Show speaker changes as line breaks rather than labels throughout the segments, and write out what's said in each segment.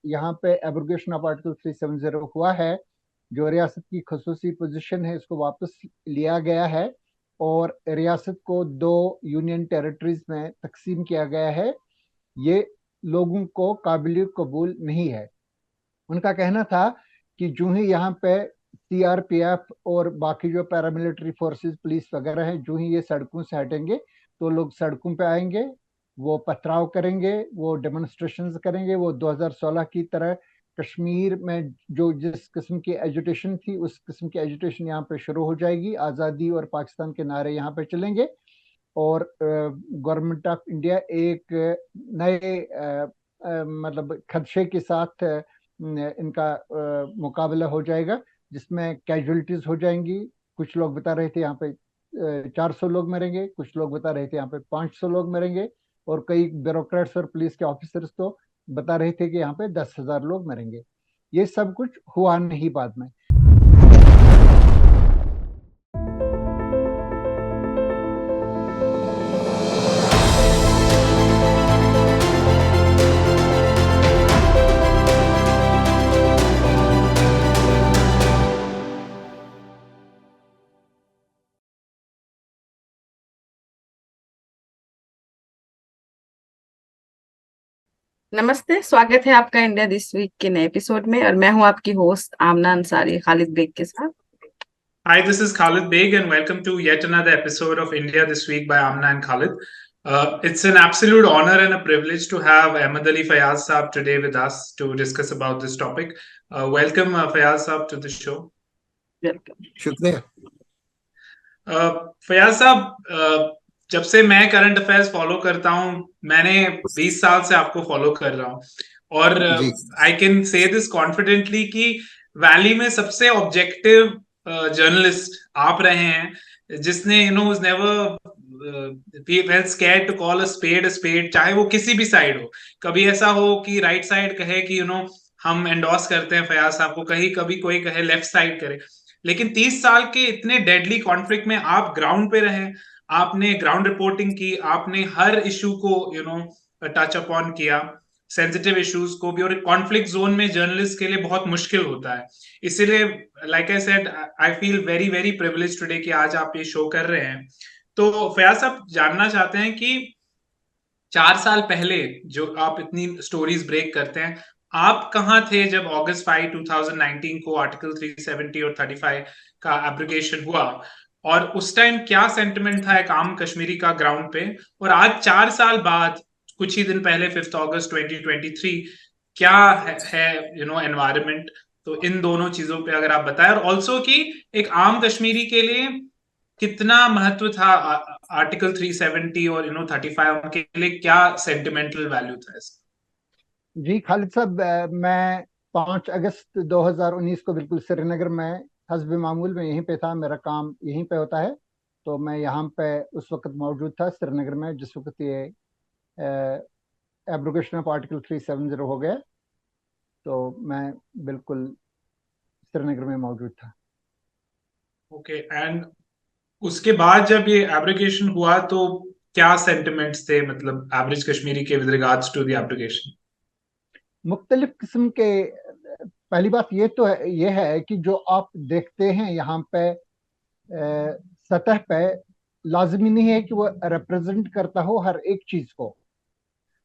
यहाँ पे abrogation of article 370 हुआ है, जो रियासत की खसूसी पोजीशन है, इसको वापस लिया गया है और रियासत को 2 यूनियन टेरिटरीज में तकसीम किया गया है। ये लोगों को काबिल कबूल नहीं है। उनका कहना था कि जो ही यहाँ पे सीआरपीएफ और बाकी जो पैरामिलिट्री फोर्सेस, पुलिस वगैरह हैं, जो ही ये सड़कों से हटेंगे तो लोग सड़कों पे आएंगे, वो पथराव करेंगे, वो डेमोन्स्ट्रेशंस करेंगे, वो 2016 की तरह कश्मीर में जो जिस किस्म की एजुटेशन थी उस किस्म की एजुटेशन यहाँ पे शुरू हो जाएगी। आज़ादी और पाकिस्तान के नारे यहाँ पे चलेंगे और गवर्नमेंट ऑफ इंडिया एक नए मतलब खदशे के साथ इनका मुकाबला हो जाएगा, जिसमें कैजुअलिटीज हो जाएंगी। कुछ लोग बता रहे थे यहाँ पे 400 लोग मरेंगे, कुछ लोग बता रहे थे यहाँ पे 500 लोग मरेंगे, और कई ब्यूरोक्रेट्स और पुलिस के ऑफिसर्स तो बता रहे थे कि यहाँ पे 10,000 लोग मरेंगे। ये सब कुछ हुआ नहीं बाद में।
नमस्ते, स्वागत है आपका इंडिया दिस वीक के नए एपिसोड में। और मैं हूं आपकी होस्ट आमना अंसारी, खालिद बेग के साथ।
Hi, this is Khalid Beg, and welcome to yet another episode of India This Week by Amna and Khalid. It's an absolute honor and a privilege to have Ahmed Ali Fayaz Saab today with us to discuss about this topic. Welcome, Fayaz Saab, to the show.
Welcome.
शुक्रिया।
फयाज साहब, जब से मैं current affairs follow करता हूं, मैंने 20 साल से आपको फॉलो कर रहा हूं, और I can say this confidently कि वैली में सबसे ऑब्जेक्टिव जर्नलिस्ट आप रहे हैं, जिसने never scared to call a spade, चाहे वो किसी भी साइड हो। कभी ऐसा हो कि राइट साइड कहे कि हम एंडोर्स करते हैं फयाज साहब को, कभी कोई कहे लेफ्ट साइड करे, लेकिन 30 साल के इतने डेडली कॉन्फ्लिक्ट में आप ग्राउंड पे रहे, आपने ग्राउंड रिपोर्टिंग की, आपने हर इशू को टच अपॉन किया, सेंसिटिव इश्यूज को भी, और कॉन्फ्लिक्ट जोन में जर्नलिस्ट के लिए बहुत मुश्किल होता है। इसीलिए like I said, I feel very very privilege today कि आज आप ये शो कर रहे हैं। तो फयाज साहब, जानना चाहते हैं कि 4 साल पहले जो आप इतनी स्टोरीज ब्रेक करते हैं, आप कहाँ थे जब अगस्त 5, 2019 को आर्टिकल 370 और 35 का एब्रोगेशन हुआ, और उस टाइम क्या सेंटिमेंट था एक आम कश्मीरी का ग्राउंड पे, और आज 4 साल बाद कुछ ही दिन पहले 5 अगस्त 2023 क्या है एनवायरनमेंट। तो इन दोनों चीजों पे अगर आप बताएं, और ऑल्सो कि एक आम कश्मीरी के लिए कितना महत्व था आर्टिकल 370 और 35, उनके लिए क्या सेंटिमेंटल वैल्यू था इसका।
जी खालिद साहब, मैं 5 अगस्त 2019 को बिल्कुल श्रीनगर में हस्ब मामूल में यहीं पे था, मेरा काम यहीं पे होता है, तो मैं यहाँ पे उस वक्त मौजूद था श्रीनगर में जिस वक्त ये एब्रोगेशन ऑफ आर्टिकल 370 हो गया, तो मैं बिल्कुल श्रीनगर में मौजूद था।
ओके, एंड उसके बाद जब ये एब्रोगेशन हुआ तो क्या सेंटिमेंट्स थे, मतलब एवरेज कश्मीरी के with regards to the abrogation?
मुख्तलिफ किस्म के। पहली बात ये है कि जो आप देखते हैं यहाँ पे सतह पे, लाजमी नहीं है कि वो रिप्रेजेंट करता हो हर एक चीज को।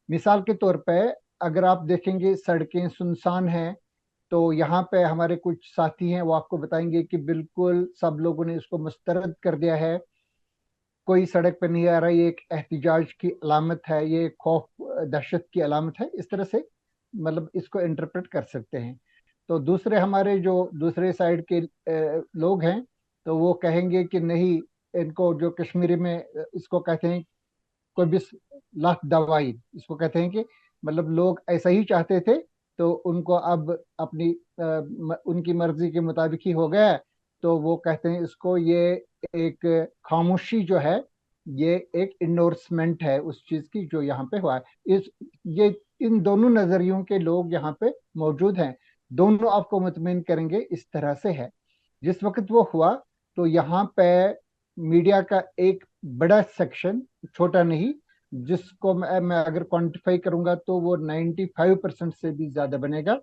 मिसाल के तौर पे अगर आप देखेंगे सड़कें सुनसान हैं, तो यहाँ पे हमारे कुछ साथी हैं, वो आपको बताएंगे कि बिल्कुल सब लोगों ने इसको मुस्तरद कर दिया है, कोई सड़क पर नहीं आ रहा, ये एक एहतिजाज की अलामत है, ये खौफ दहशत की अलामत है। इस तरह से मतलब इसको इंटरप्रेट कर सकते हैं। तो दूसरे हमारे जो दूसरे साइड के लोग हैं, तो वो कहेंगे कि नहीं, इनको जो कश्मीरी में इसको कहते हैं कोई भी लाख दवाई, इसको कहते हैं कि मतलब लोग ऐसा ही चाहते थे, तो उनको अब अपनी उनकी मर्जी के मुताबिक ही हो गया, तो वो कहते हैं इसको, ये एक खामोशी जो है, ये एक इंडोर्समेंट है उस चीज की जो यहाँ पे हुआ है। इस ये इन दोनों नजरियों के लोग यहाँ पे मौजूद हैं, दोनों आपको मुतमिन करेंगे इस तरह से है। जिस वक्त वो हुआ तो यहाँ पे मीडिया का एक बड़ा सेक्शन, छोटा नहीं, जिसको मैं अगर क्वांटिफाई करूंगा तो वो 95% से भी ज्यादा बनेगा।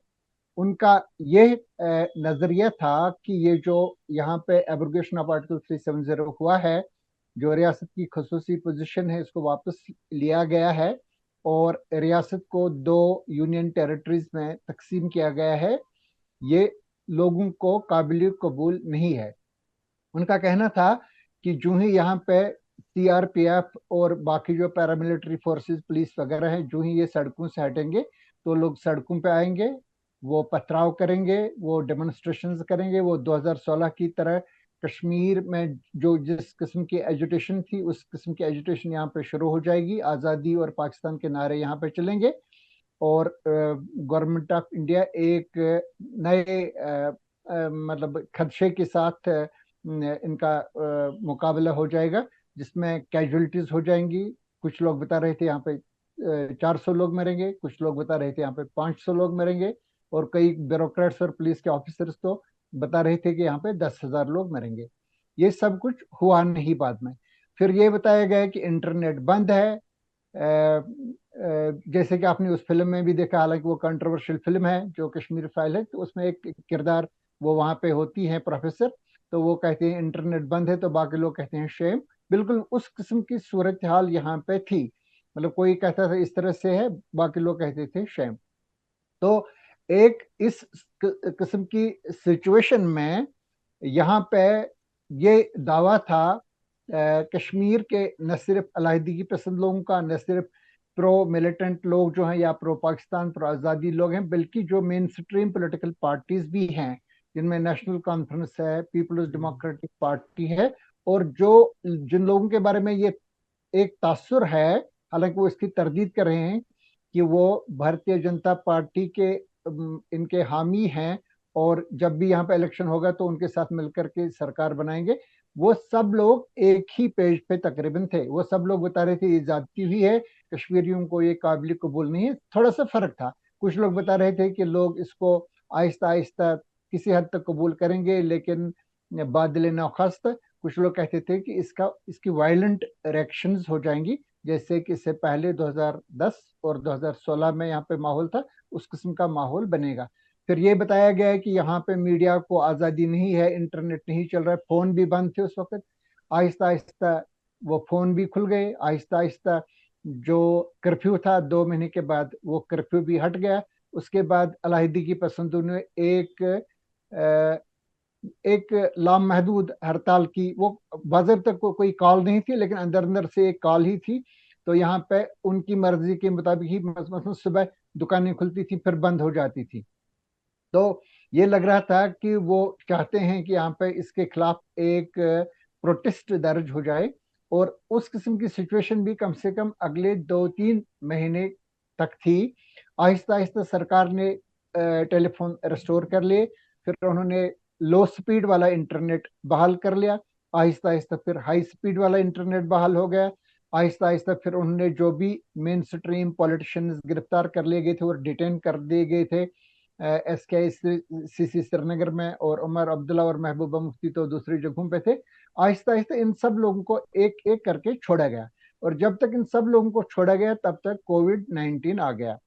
उनका ये नजरिया था कि ये जो यहाँ पे एब्रोगेशन ऑफ आर्टिकल 370 हुआ है, जो रियासत की खसूसी पोजीशन है, इसको वापस लिया गया है और रियासत को 2 यूनियन टेरिटरीज में तकसीम किया गया है, ये लोगों को काबिल कबूल नहीं है। उनका कहना था कि जो ही यहाँ पे सीआरपीएफ और बाकी जो पैरामिलिट्री फोर्सेस पुलिस वगैरह हैं, जो ही ये सड़कों से हटेंगे तो लोग सड़कों पे आएंगे, वो पथराव करेंगे, वो डेमोन्स्ट्रेशंस करेंगे, वो 2016 की तरह कश्मीर में जो जिस किस्म की एजुटेशन थी उस किस्म की एजुटेशन यहाँ पे शुरू हो जाएगी, आज़ादी और पाकिस्तान के नारे यहाँ पे चलेंगे और गवर्नमेंट ऑफ इंडिया एक नए मतलब खदशे के साथ इनका मुकाबला हो जाएगा, जिसमें कैजुअलिटीज हो जाएंगी। कुछ लोग बता रहे थे यहाँ पे 400 लोग मरेंगे, कुछ लोग बता रहे थे यहाँ पे 500 लोग मरेंगे, और कई ब्यूरोक्रेट्स और पुलिस के ऑफिसर्स तो बता रहे थे कि यहाँ पे 10,000 लोग मरेंगे। ये सब कुछ हुआ नहीं बाद में। फिर ये बताया गया कि इंटरनेट बंद है। जैसे कि आपने उस फिल्म में भी देखा, हालांकि वो कंट्रोवर्शियल फिल्म है जो कश्मीर फाइल है, तो उसमें एक किरदार वो वहां पे होती है प्रोफेसर, तो वो कहते हैं इंटरनेट बंद है, तो बाकी लोग कहते हैं शेम। बिल्कुल उस किस्म की सूरत हाल यहाँ पे थी। मतलब कोई कहता था इस तरह से है, बाकी लोग कहते थे शेम। तो एक इस किस्म की सिचुएशन में यहाँ पे ये दावा था कश्मीर के न सिर्फ अलहदगी पसंद लोगों का, न सिर्फ प्रो मिलिटेंट लोग जो हैं या प्रो पाकिस्तान प्रो आज़ादी लोग हैं, बल्कि जो मेन स्ट्रीम पोलिटिकल पार्टीज भी हैं, जिनमें नेशनल कॉन्फ्रेंस है, पीपल्स डेमोक्रेटिक पार्टी है, और जो जिन लोगों के बारे में ये एक तासुर है, हालांकि वो इसकी तरदीद कर रहे हैं कि वो भारतीय जनता पार्टी के इनके हामी हैं और जब भी यहाँ पे इलेक्शन होगा तो उनके साथ मिलकर के सरकार बनाएंगे, वो सब लोग एक ही पेज पे तकरीबन थे। वो सब लोग बता रहे थे ये ज्यादती हुई है, कश्मीरियों को ये काबिल कबूल नहीं है। थोड़ा सा फर्क था, कुछ लोग बता रहे थे कि लोग इसको आहिस्ता आहिस्ता किसी हद तक कबूल करेंगे लेकिन बादल नौखस्त। कुछ लोग कहते थे कि इसकी वायलेंट रिएक्शंस हो जाएंगी, जैसे कि इससे पहले 2010 और 2016 में यहाँ पे माहौल था, उस किस्म का माहौल बनेगा। फिर ये बताया गया है कि यहाँ पे मीडिया को आज़ादी नहीं है, इंटरनेट नहीं चल रहा है, फोन भी बंद थे उस वक्त। आहिस्ता आहिस्ता वो फोन भी खुल गए, आहिस्ता आहिस्ता जो कर्फ्यू था 2 महीने के बाद वो कर्फ्यू भी हट गया। उसके बाद अलहदगी पसंदों ने एक लामहदूद हड़ताल की। वो बाज़ाब्ता कोई कॉल नहीं थी, लेकिन अंदर अंदर से एक कॉल ही थी। तो यहाँ पे उनकी मर्जी के मुताबिक ही मसलन सुबह दुकानें खुलती थी फिर बंद हो जाती थी। तो ये लग रहा था कि वो चाहते हैं कि यहाँ पे इसके खिलाफ एक प्रोटेस्ट दर्ज हो जाए, और उस किस्म की सिचुएशन भी कम से कम अगले 2-3 महीने तक थी। आहिस्ता आहिस्ता सरकार ने टेलीफोन रिस्टोर कर लिए, फिर उन्होंने लो स्पीड वाला इंटरनेट बहाल कर लिया, आहिस्ता आहिस्ता फिर हाई स्पीड वाला इंटरनेट बहाल हो गया, आहिस्ता आहिस्ता फिर उन्होंने जो भी मेन स्ट्रीम पॉलिटिशियंस गिरफ्तार कर लिए गए थे और डिटेन कर दिए गए थे SKCC श्रीनगर में, और उमर अब्दुल्ला और महबूबा मुफ्ती तो दूसरी जगहों पे थे। आहिस्ता आहिस्ता इन सब लोगों को एक एक करके छोड़ा गया, और जब तक इन सब लोगों को छोड़ा गया तब तक कोविड-19 आ गया।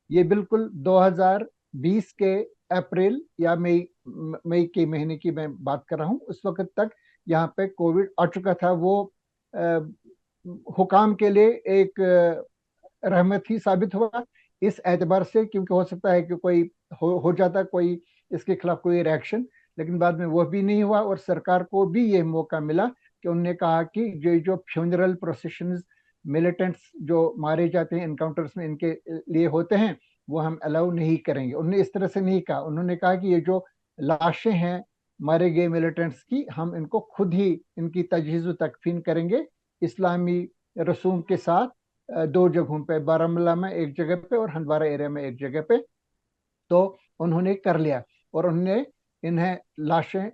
ये बिल्कुल 2020 के अप्रैल या मई के महीने की मैं बात कर रहा हूँ। उस वक्त तक यहाँ पे कोविड आ चुका था। वो हुकाम के लिए एक रहमत ही साबित हुआ इस एतबार से, क्योंकि हो सकता है कि कोई हो जाता कोई इसके खिलाफ कोई रिएक्शन, लेकिन बाद में वो भी नहीं हुआ, और सरकार को भी ये मौका मिला कि उन्होंने कहा कि जो फ्यूनरल प्रोसेशंस मिलिटेंट्स जो मारे जाते हैं इनकाउंटर्स में इनके लिए होते हैं वो हम अलाउ नहीं करेंगे। उन्होंने इस तरह से नहीं कहा, उन्होंने कहा कि ये जो लाशें हैं मारे गए मिलिटेंट्स की, हम इनको खुद ही इनकी तजहीज़ व तकफीन करेंगे इस्लामी रसूम के साथ, 2 जगहों पे, बारामूला में एक जगह पे और हंदवारा एरिया में एक जगह पे। तो उन्होंने कर लिया और उन्होंने इन्हें लाशें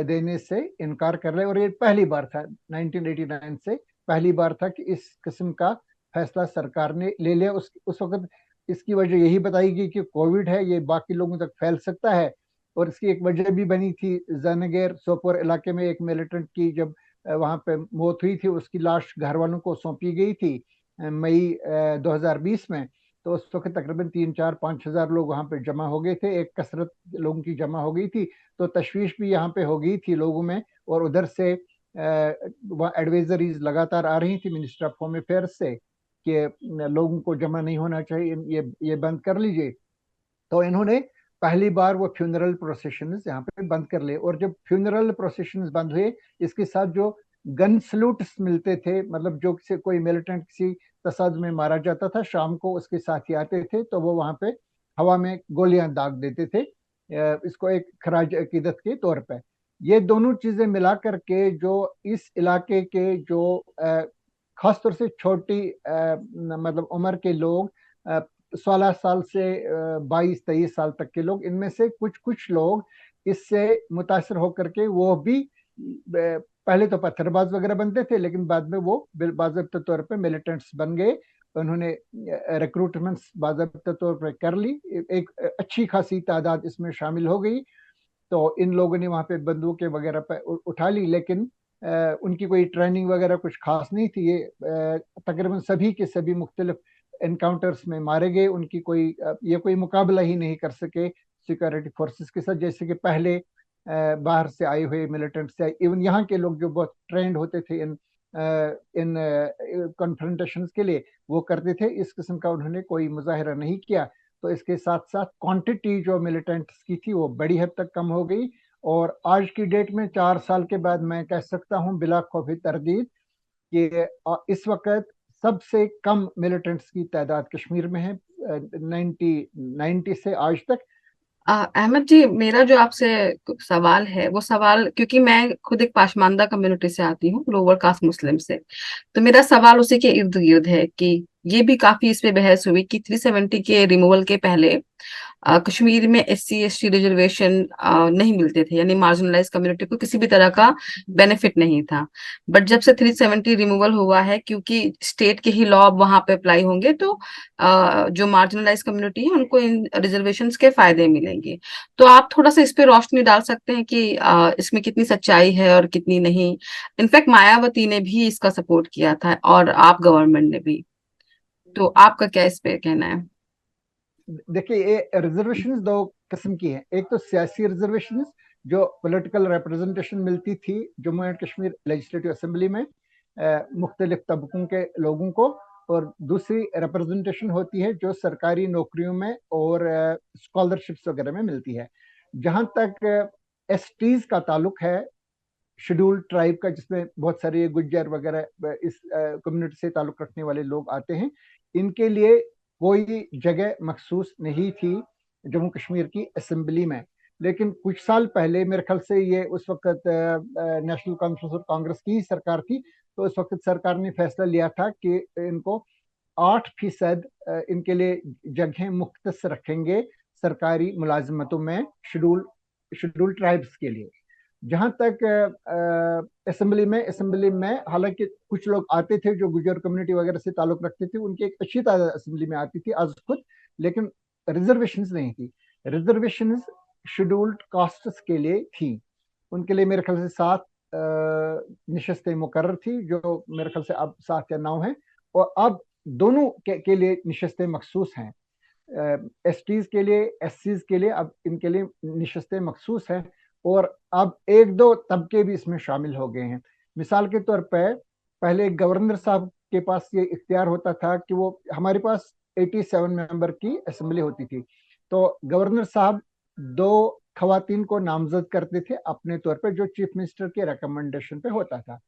देने से इनकार कर लिया, और ये पहली बार था 1989 से, पहली बार था कि इस किस्म का फैसला सरकार ने ले लिया। उस वक्त इसकी वजह यही बताई गई कि कोविड है, ये बाकी लोगों तक फैल सकता है, और इसकी एक वजह भी बनी थी। जयनगर सोपोर इलाके में एक मिलिटेंट की जब वहां पे मौत हुई थी, उसकी लाश घर वालों को सौंपी गई थी, मई 2020 में, तो उस वक्त तकरीबन 3-4-5 हज़ार लोग वहाँ पे जमा हो गए थे, एक कसरत लोगों की जमा हो गई थी। तो तशवीश भी यहाँ पे हो गई थी लोगों में, और उधर से वहाँ एडवाइजरीज लगातार आ रही थी मिनिस्टर ऑफ होम अफेयर्स से कि लोगों को जमा नहीं होना चाहिए, ये बंद कर लीजिए। तो इन्होंने पहली बार वो फ्यूनरल प्रोसेशंस यहाँ पे बंद कर लिए, और जब फ्यूनरल प्रोसेशंस बंद हुए, इसके साथ जो गन सल्यूट्स मिलते थे, मतलब जो कोई मिलिटेंट किसी तसाद में मारा जाता था, शाम को उसके साथी आते थे तो वो वहां पे हवा में गोलियां दाग देते थे, इसको एक खराज अकीदत के तौर पे। ये दोनों चीजें मिला करके जो इस इलाके के जो खासतौर से छोटी मतलब उम्र के लोग, 16 साल से 22-23 साल तक के लोग, इनमें से कुछ कुछ लोग इससे मुतासर होकर के वो भी पहले तो पत्थरबाज वगैरह बनते थे, लेकिन बाद में वो बाज़ाब्ता तौर पे मिलिटेंट्स बन गए। उन्होंने रिक्रूटमेंट्स बाज़ाब्ता तौर पर कर ली, एक अच्छी खासी तादाद इसमें शामिल हो गई। तो इन लोगों ने वहां पे बंदूकें वगैरह पे उठा ली, लेकिन उनकी कोई ट्रेनिंग वगैरह कुछ खास नहीं थी। ये तकरीबन सभी के सभी मुख्तलिफ एनकाउंटर्स में मारे गए, उनकी कोई ये कोई मुकाबला ही नहीं कर सके सिक्योरिटी फोर्सेस के साथ, जैसे कि पहले बाहर से आए हुए मिलिटेंट से, इवन यहाँ के लोग जो बहुत ट्रेंड होते थे इन कॉन्फ्रंटेशंस के लिए, वो करते थे। इस किस्म का उन्होंने कोई मुजाहिरा नहीं किया। तो इसके साथ साथ क्वांटिटी जो मिलिटेंट्स की थी वो बड़ी हद तक कम हो गई, और आज की डेट में 4 साल के बाद मैं कह सकता हूँ बिला खौफ तरदीद कि इस वक्त सबसे कम मिलिटेंट्स की तादाद कश्मीर में है, 90 से आज तक।
अहमद जी, मेरा जो आपसे सवाल है वो सवाल, क्योंकि मैं खुद एक पाशमानदा कम्युनिटी से आती हूँ, लोअर कास्ट मुस्लिम से, तो मेरा सवाल उसी के इर्द गिर्द है कि ये भी काफी इस पे बहस हुई कि 370 के रिमूवल के पहले कश्मीर में SC ST रिजर्वेशन नहीं मिलते थे, यानी मार्जिनलाइज कम्युनिटी को किसी भी तरह का बेनिफिट नहीं था। बट जब से 370 रिमूवल हुआ है, क्योंकि स्टेट के ही लॉ अब वहां पे अप्लाई होंगे, तो जो मार्जिनलाइज कम्युनिटी है उनको इन रिजर्वेशंस के फायदे मिलेंगे। तो आप थोड़ा सा इस पे रोशनी डाल सकते हैं कि इसमें कितनी सच्चाई है और कितनी नहीं। इनफैक्ट मायावती ने भी इसका सपोर्ट किया था, और आप गवर्नमेंट ने भी। तो आपका क्या इस पे कहना है?
देखिए, ये रिजर्वेशन दो किस्म की हैं। एक तो सियासी रिजर्वेशन जो पॉलिटिकल रिप्रेजेंटेशन मिलती थी Jammu and Kashmir legislative assembly में मुख्तलिफ तबकों के लोगों को, और दूसरी रिप्रेजेंटेशन होती है जो सरकारी नौकरियों में और स्कॉलरशिप्स वगैरह में मिलती है। जहां तक STs का ताल्लुक है, शेड्यूल्ड ट्राइब का, जिसमें बहुत सारे गुज्जर वगैरह इस कम्युनिटी से ताल्लुक रखने वाले लोग आते हैं, इनके लिए कोई जगह मखसूस नहीं थी जम्मू कश्मीर की असेंबली में। लेकिन कुछ साल पहले, मेरे ख्याल से ये उस वक्त नेशनल कॉन्फ्रेंस और कांग्रेस की सरकार थी, तो उस वक्त सरकार ने फैसला लिया था कि इनको 8% इनके लिए जगहें मुख्तस रखेंगे सरकारी मुलाजमतों में, शेड्यूल ट्राइब्स के लिए। जहां तक असेंबली में हालांकि कुछ लोग आते थे जो गुजर कम्युनिटी वगैरह से ताल्लुक रखते थे, उनकी एक अच्छी तादाद असेंबली में आती थी आज खुद, लेकिन रिजर्वेशंस नहीं थी। रिजर्वेशंस शेड्यूल्ड कास्ट्स के लिए थी, उनके लिए मेरे ख्याल से 7 नशस्तें मुकर्रर थी, जो मेरे ख्याल से अब 7 या 9 हैं, और अब दोनों के लिए नशस्तें मखसूस हैं। STs के लिए, SCs के लिए अब इनके लिए नशस्तें मखसूस हैं, और अब एक दो तबके भी इसमें शामिल हो गए हैं। मिसाल के तौर पर पहले गवर्नर साहब के पास ये इख्तियार होता था कि वो, हमारे पास 87 मेंबर की असेंबली होती थी, तो गवर्नर साहब 2 खवातीन को नामजद करते थे अपने तौर पर, जो चीफ मिनिस्टर के रिकमेंडेशन पे होता था।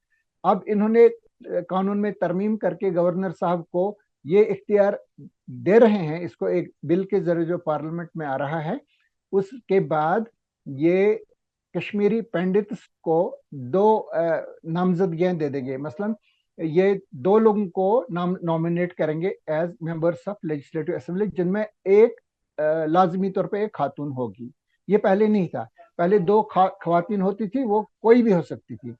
अब इन्होंने कानून में तरमीम करके गवर्नर साहब को ये इख्तियार दे रहे हैं, इसको एक बिल के जरिए जो पार्लियामेंट में आ रहा है, उसके बाद ये कश्मीरी पंडित्स को 2 नामजदगियां दे देंगे। मसलन ये 2 लोगों को नॉमिनेट करेंगे as members of legislative assembly, जिनमें एक लाजमी तौर पे एक खातून होगी। ये पहले नहीं था, पहले 2 खवातीन होती थी, वो कोई भी हो सकती थी।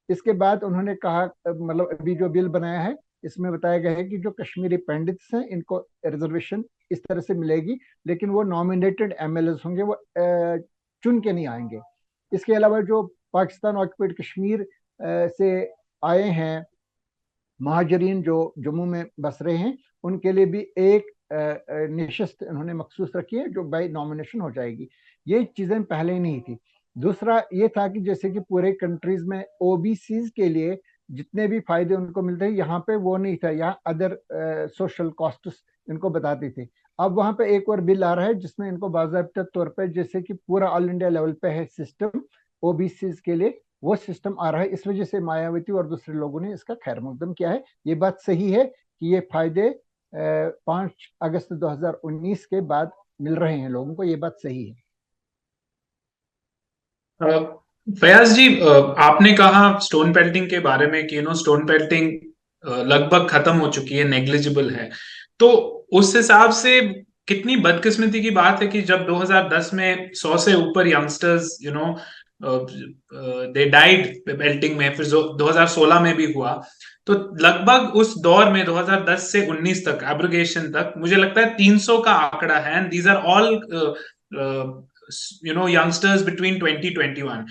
इसके बाद उन्होंने कहा, मतलब अभी जो बिल बनाया है इसमें बताया गया है कि जो कश्मीरी पंडित्स हैं इनको रिजर्वेशन इस तरह से मिलेगी, लेकिन वो नॉमिनेटेड MLAs होंगे, वो चुन के नहीं आएंगे। इसके अलावा जो पाकिस्तान ऑक्युपाइड कश्मीर से आए हैं महाजरीन जो जम्मू में बस रहे हैं उनके लिए भी एक निशस्त उन्होंने मखसूस रखी है जो बाई नॉमिनेशन हो जाएगी। ये चीजें पहले नहीं थी। दूसरा ये था कि जैसे कि पूरे कंट्रीज में ओबीसीज के लिए जितने भी फायदे उनको मिलते हैं यहाँ पे वो नहीं था, यहाँ अदर सोशल कॉस्ट्स इनको बताते थे। अब वहां पे एक और बिल आ रहा है जिसमें इनको बाकायदा तौर पे जैसे कि पूरा ऑल इंडिया लेवल पे है सिस्टम ओबीसीज के लिए, वो सिस्टम आ रहा है। इस वजह से मायावती और दूसरे लोगों ने इसका खैर मकदम किया है। ये बात सही है कि ये फायदे 5 अगस्त 2019 के बाद मिल रहे हैं लोगों को, ये बात सही है।
फयाज जी, आपने कहा स्टोन पेल्टिंग के बारे में कि स्टोन पेल्टिंग लगभग खत्म हो चुकी है, नेग्लिजिबल है। तो उस हिसाब से कितनी बदकिस्मती की बात है कि जब 2010 में 100 से ऊपर यंगस्टर्स दे डाइड पेल्टिंग में, फिर 2016 में भी हुआ, तो लगभग उस दौर में 2010 से 19 तक एब्रोगेशन तक मुझे लगता है 300 का आंकड़ा है। And these are all youngsters between 20-21।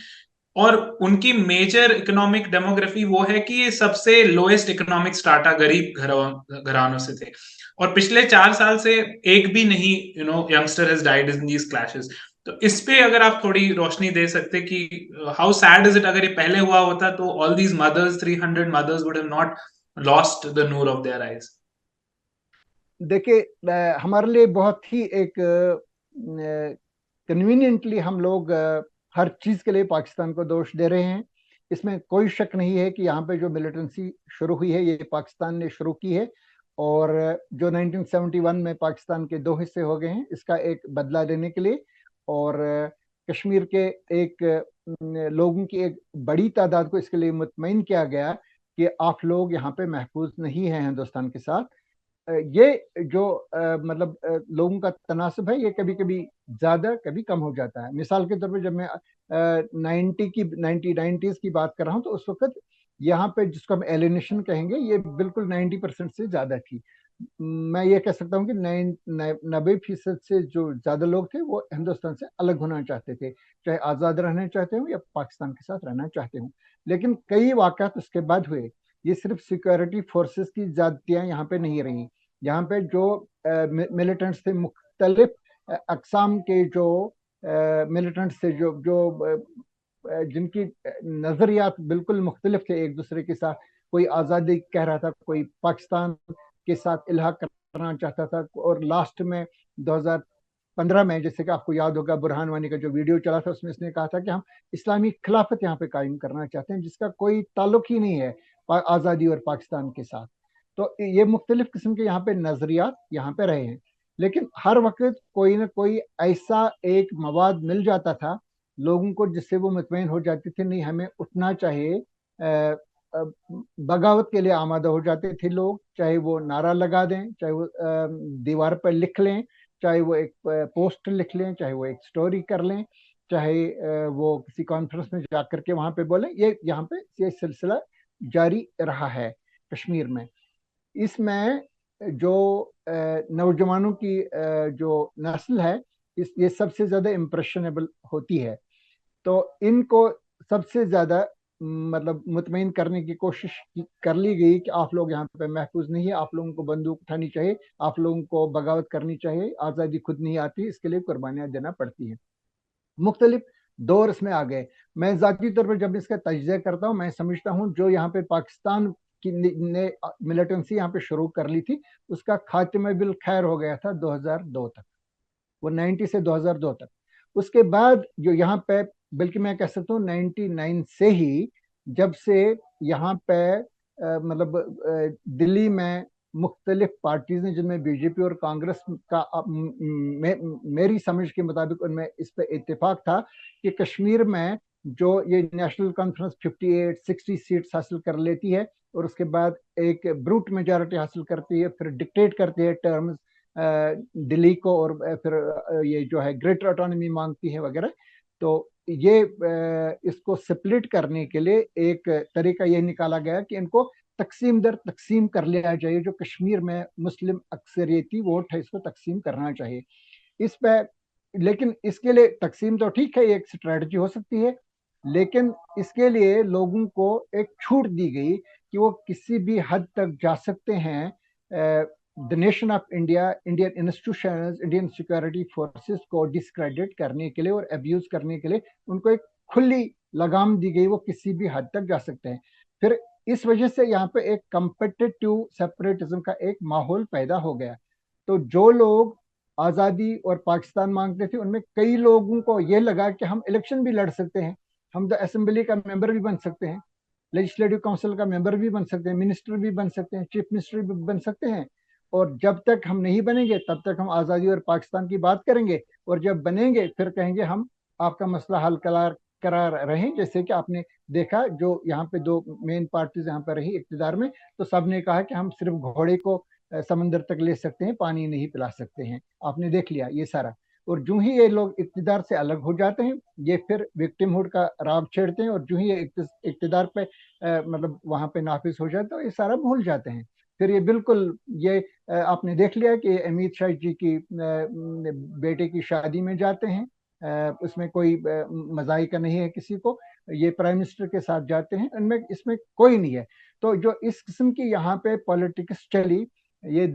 और उनकी मेजर इकोनॉमिक डेमोग्राफी वो है कि ये सबसे लोएस्ट इकोनॉमिक स्टाटा गरीब घरानों से थे। और पिछले 4 साल से एक भी नहीं youngster has died in these clashes. तो इस पे अगर आप थोड़ी रोशनी दे सकते कि हाउ सैड इज इट, अगर ये पहले हुआ होता तो all these mothers, 300 mothers would have not lost the नूर ऑफ देयर आईज।
देखिए हमारे लिए बहुत ही एक कन्वीनियंटली हम लोग हर चीज के लिए पाकिस्तान को दोष दे रहे हैं। इसमें कोई शक नहीं है कि यहाँ पे जो मिलिटेंसी शुरू हुई है ये पाकिस्तान ने शुरू की है, और जो 1971 में पाकिस्तान के 2 हिस्से हो गए हैं इसका एक बदला लेने के लिए, और कश्मीर के एक लोगों की एक बड़ी तादाद को इसके लिए मुतमईन किया गया कि आप लोग यहाँ पे महफूज नहीं हैं हिंदुस्तान के साथ। ये जो मतलब लोगों का तनासब है ये कभी कभी ज्यादा कभी कम हो जाता है। मिसाल के तौर पे जब मैं 90s की बात कर रहा हूँ तो उस वक्त यहाँ पे जिसको हम एलिनेशन कहेंगे ये बिल्कुल 90% से ज्यादा थी। मैं ये कह सकता हूँ कि 90% से जो ज्यादा लोग थे वो हिंदुस्तान से अलग होना चाहते थे, चाहे आजाद रहना चाहते हो या पाकिस्तान के साथ रहना चाहते हो। लेकिन कई वाकयात उसके बाद हुए। ये सिर्फ सिक्योरिटी फोर्सेस की ज्यादतियां यहाँ पे नहीं रही। यहाँ पे जो मिलिटेंट्स थे, मुख्तलिफ अकसाम के जो मिलिटेंट्स थे, जो जो जिनकी नजरियात बिल्कुल मुख्तलिफ थे एक दूसरे के साथ। कोई आज़ादी कह रहा था, कोई पाकिस्तान के साथ इल्हा करना चाहता था, और लास्ट में 2015 में जैसे कि आपको याद होगा बुरहान वानी का जो वीडियो चला था उसमें इसने कहा था कि हम इस्लामी खिलाफत यहाँ पे कायम करना चाहते हैं, जिसका कोई ताल्लुक ही नहीं है आज़ादी और पाकिस्तान के साथ। तो ये मुख्तलिफ किस्म के यहाँ पे नजरियात यहाँ पे रहे हैं। लेकिन हर वक्त कोई ना कोई ऐसा एक मवाद मिल जाता था लोगों को जिससे वो मुतमईन हो जाते थे नहीं हमें उठना चाहिए। बगावत के लिए आमादा हो जाते थे लोग, चाहे वो नारा लगा दें, चाहे वो दीवार पर लिख लें, चाहे वो एक पोस्ट लिख लें, चाहे वो एक स्टोरी कर लें, चाहे वो किसी कॉन्फ्रेंस में जाकर के वहां पे बोलें। ये यहाँ पे ये सिलसिला जारी रहा है कश्मीर में। इसमें जो नौजवानों की जो नस्ल है ये सबसे ज्यादा इम्प्रेशनेबल होती है। तो इनको सबसे ज्यादा मतलब मुतमईन करने की कोशिश कर ली गई कि आप लोग यहाँ पे महफूज नहीं है, आप लोगों को बंदूक उठानी चाहिए, आप लोगों को बगावत करनी चाहिए, आज़ादी खुद नहीं आती, इसके लिए कुर्बानियां देना पड़ती है। मुख्तलिफ दौर इसमें आ गए। मैं जाती तौर पर जब इसका तजिया करता हूँ मैं समझता हूँ जो यहाँ पे पाकिस्तान की ने मिलिटेंसी यहाँ पे शुरू कर ली थी उसका खात्मा बिल खैर हो गया था 2002 तक, वो 90 से 2002 तक। उसके बाद जो यहाँ पे बल्कि मैं कह सकता हूँ 99 से ही जब से यहाँ पे दिल्ली में मुख्तलिफ पार्टीज ने जिनमें बीजेपी और कांग्रेस का मेरी समझ के मुताबिक उनमें इस पे इत्तेफाक था कि कश्मीर में जो ये नेशनल कॉन्फ्रेंस 58-60 सीट्स हासिल कर लेती है और उसके बाद एक ब्रूट मेजॉरिटी हासिल करती है, फिर डिक्टेट करती है टर्म्स दिल्ली को, और फिर ये जो है ग्रेटर ऑटोनॉमी मांगती है वगैरह। तो ये इसको स्प्लिट करने के लिए एक तरीका ये निकाला गया कि इनको तकसीम दर तकसीम कर लिया जाए। जो कश्मीर में मुस्लिम अक्सरियती वोट है इसको तकसीम करना चाहिए इस पे। लेकिन इसके लिए तकसीम तो ठीक है, एक स्ट्रेटजी हो सकती है, लेकिन इसके लिए लोगों को एक छूट दी गई कि वो किसी भी हद तक जा सकते हैं the nation of India, Indian institutions, Indian security forces को डिस्क्रेडिट करने के लिए और अब्यूज करने के लिए उनको एक खुली लगाम दी गई, वो किसी भी हद तक जा सकते हैं। फिर इस वजह से यहाँ पे एक कंपेटिटिव सेपरेटिज्म का एक माहौल पैदा हो गया। तो जो लोग आज़ादी और पाकिस्तान मांगते थे, उनमें कई लोगों को ये लगा कि हम इलेक्शन भी लड़ सकते हैं, हम तो असेंबली का मेंबर भी बन सकते हैं, लेजिस्लेटिव काउंसिल का मेंबर भी बन सकते हैं, मिनिस्टर भी बन सकते हैं, चीफ मिनिस्टर भी बन सकते हैं, और जब तक हम नहीं बनेंगे तब तक हम आज़ादी और पाकिस्तान की बात करेंगे, और जब बनेंगे फिर कहेंगे हम आपका मसला हल करार रहे। जैसे कि आपने देखा जो यहाँ पे दो मेन पार्टीज यहाँ पे रही इक्तिदार में, तो सबने कहा कि हम सिर्फ घोड़े को समंदर तक ले सकते हैं, पानी नहीं पिला सकते हैं। आपने देख लिया ये सारा। और जो ही ये लोग इक्तिदार से अलग हो जाते हैं, ये फिर विक्टिमहुड का राग छेड़ते हैं, और जो ही ये इक्तिदार पे मतलब वहां पे नाफिज हो जाता है, ये सारा भूल जाते हैं। फिर ये बिल्कुल ये आपने देख लिया कि अमित शाह जी की बेटे की शादी में जाते हैं, उसमें कोई मजाइका नहीं है किसी को, ये प्राइम मिनिस्टर के साथ जाते हैं, इनमें इसमें कोई नहीं है। तो जो इस किस्म की यहाँ पे पॉलिटिक्स चली, ये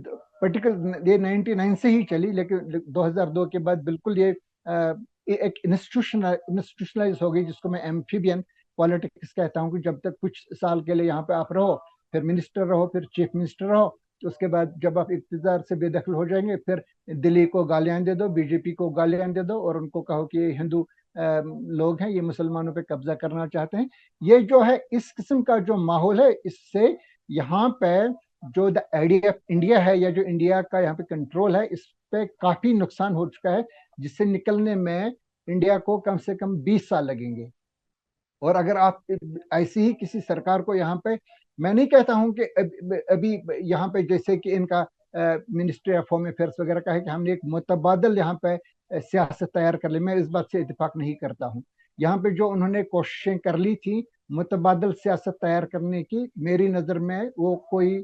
पर्टिकुलर ये 99 से ही चली, लेकिन 2002 के बाद बिल्कुल ये एक इंस्टीट्यूशनलाइज हो गई, जिसको मैं एम्फीबियन पॉलिटिक्स कहता हूँ, कि जब तक कुछ साल के लिए यहाँ पे आप रहो, फिर मिनिस्टर रहो, फिर चीफ मिनिस्टर रहो, तो उसके बाद जब आप इक़्तिदार से बेदखल हो जाएंगे, फिर दिल्ली को गालियां दे दो, बीजेपी को गालियां दे दो, और उनको कहो कि ये हिंदू लोग हैं, ये मुसलमानों पे कब्जा करना चाहते हैं। ये जो है इस किस्म का जो माहौल है, इससे यहाँ पे जो द आइडिया ऑफ इंडिया है, या जो इंडिया का यहाँ पे कंट्रोल है, इस पे काफी नुकसान हो चुका है, जिससे निकलने में इंडिया को कम से कम 20 साल लगेंगे। और अगर आप ऐसी ही किसी सरकार को यहाँ पे, मैं नहीं कहता हूं कि अभी यहाँ पे जैसे कि इनका मिनिस्ट्री ऑफ होम अफेयर्स वगैरह का है कि हमने एक मुतबादल यहाँ पे सियासत तैयार कर ली, मैं इस बात से इत्तेफाक नहीं करता हूँ। यहाँ पे जो उन्होंने कोशिशें कर ली थी मुतबादल सियासत तैयार करने की, मेरी नज़र में वो कोई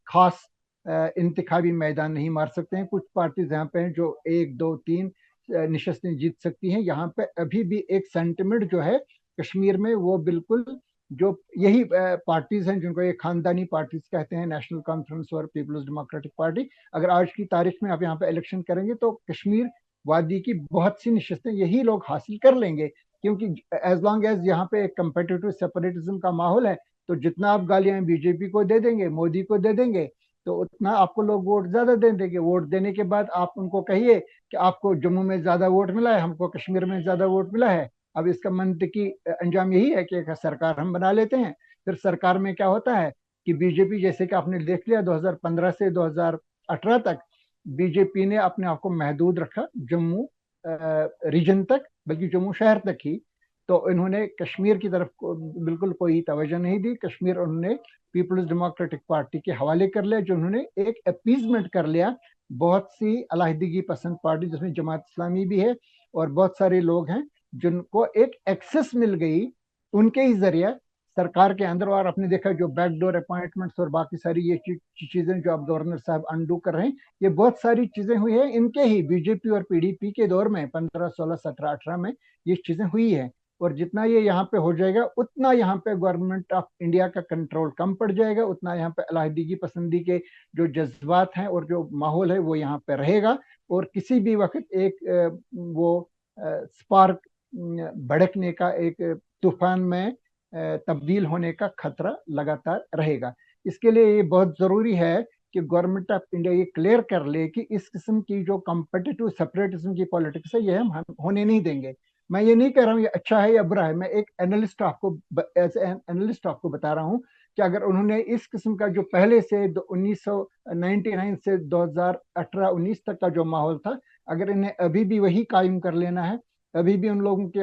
खास इंतखाबी मैदान नहीं मार सकते हैं। कुछ पार्टीज यहाँ पे हैं जो 1 2 3 नशस्तें जीत सकती हैं। यहाँ पे अभी भी एक सेंटिमेंट जो है कश्मीर में, वो बिल्कुल जो यही पार्टीज हैं जिनको ये खानदानी पार्टीज कहते हैं, नेशनल कॉन्फ्रेंस और पीपल्स डेमोक्रेटिक पार्टी, अगर आज की तारीख में आप यहाँ पे इलेक्शन करेंगे तो कश्मीर वादी की बहुत सी नशस्तें यही लोग हासिल कर लेंगे, क्योंकि एज लॉन्ग एज यहाँ पे एक कंपेटिटिव सेपरेटिज्म का माहौल है, तो जितना आप गालियां बीजेपी को दे देंगे, मोदी को दे देंगे, तो उतना आपको लोग वोट ज्यादा दे देंगे। वोट देने के बाद आप उनको कहिए कि आपको जम्मू में ज्यादा वोट मिला है, हमको कश्मीर में ज्यादा वोट मिला है। अब इसका मंतकी अंजाम यही है कि एक सरकार हम बना लेते हैं। फिर सरकार में क्या होता है कि बीजेपी, जैसे कि आपने देख लिया 2015 से 2018 तक, बीजेपी ने अपने आप को महदूद रखा जम्मू रीजन तक, बल्कि जम्मू शहर तक ही। तो इन्होंने कश्मीर की तरफ को बिल्कुल कोई तवज्जो नहीं दी। कश्मीर उन्होंने पीपल्स डेमोक्रेटिक पार्टी के हवाले कर लिया, जो उन्होंने एक अपीजमेंट कर लिया बहुत सी अलहदगी पसंद पार्टी, जिसमें जमात इस्लामी भी है और बहुत सारे लोग हैं जिनको एक एक्सेस मिल गई उनके ही जरिए सरकार के अंदर। और आपने देखा जो बैकडोर अपॉइंटमेंट्स और बाकी सारी ये चीजें जो अब गवर्नर साहब अंडू कर रहे हैं, ये बहुत सारी चीजें हुई है इनके ही बीजेपी और पीडीपी के दौर में, 15 16 17 18 में ये चीजें हुई है। और जितना ये यहाँ पे हो जाएगा, उतना यहाँ पे गवर्नमेंट ऑफ इंडिया का कंट्रोल कम पड़ जाएगा, उतना यहाँ पे अलहदगी पसंदी के जो जज्बात हैं और जो माहौल है वो यहाँ पे रहेगा। और किसी भी वक्त एक वो स्पार्क भड़कने का, एक तूफान में तब्दील होने का खतरा लगातार रहेगा। इसके लिए ये बहुत जरूरी है कि गवर्नमेंट ऑफ इंडिया ये क्लियर कर ले कि इस किस्म की जो कॉम्पिटिटिव सेपरेटिज्म की पॉलिटिक्स है, ये हम होने नहीं देंगे। मैं ये नहीं कह रहा हूँ ये अच्छा है या बुरा है, मैं एक एनालिस्ट आपको एज एनालिस्ट आपको बता रहा हूँ कि अगर उन्होंने इस किस्म का जो पहले से 1999 से 2018-19 तक का जो माहौल था, अगर इन्हें अभी भी वही कायम कर लेना है, अभी भी उन लोगों के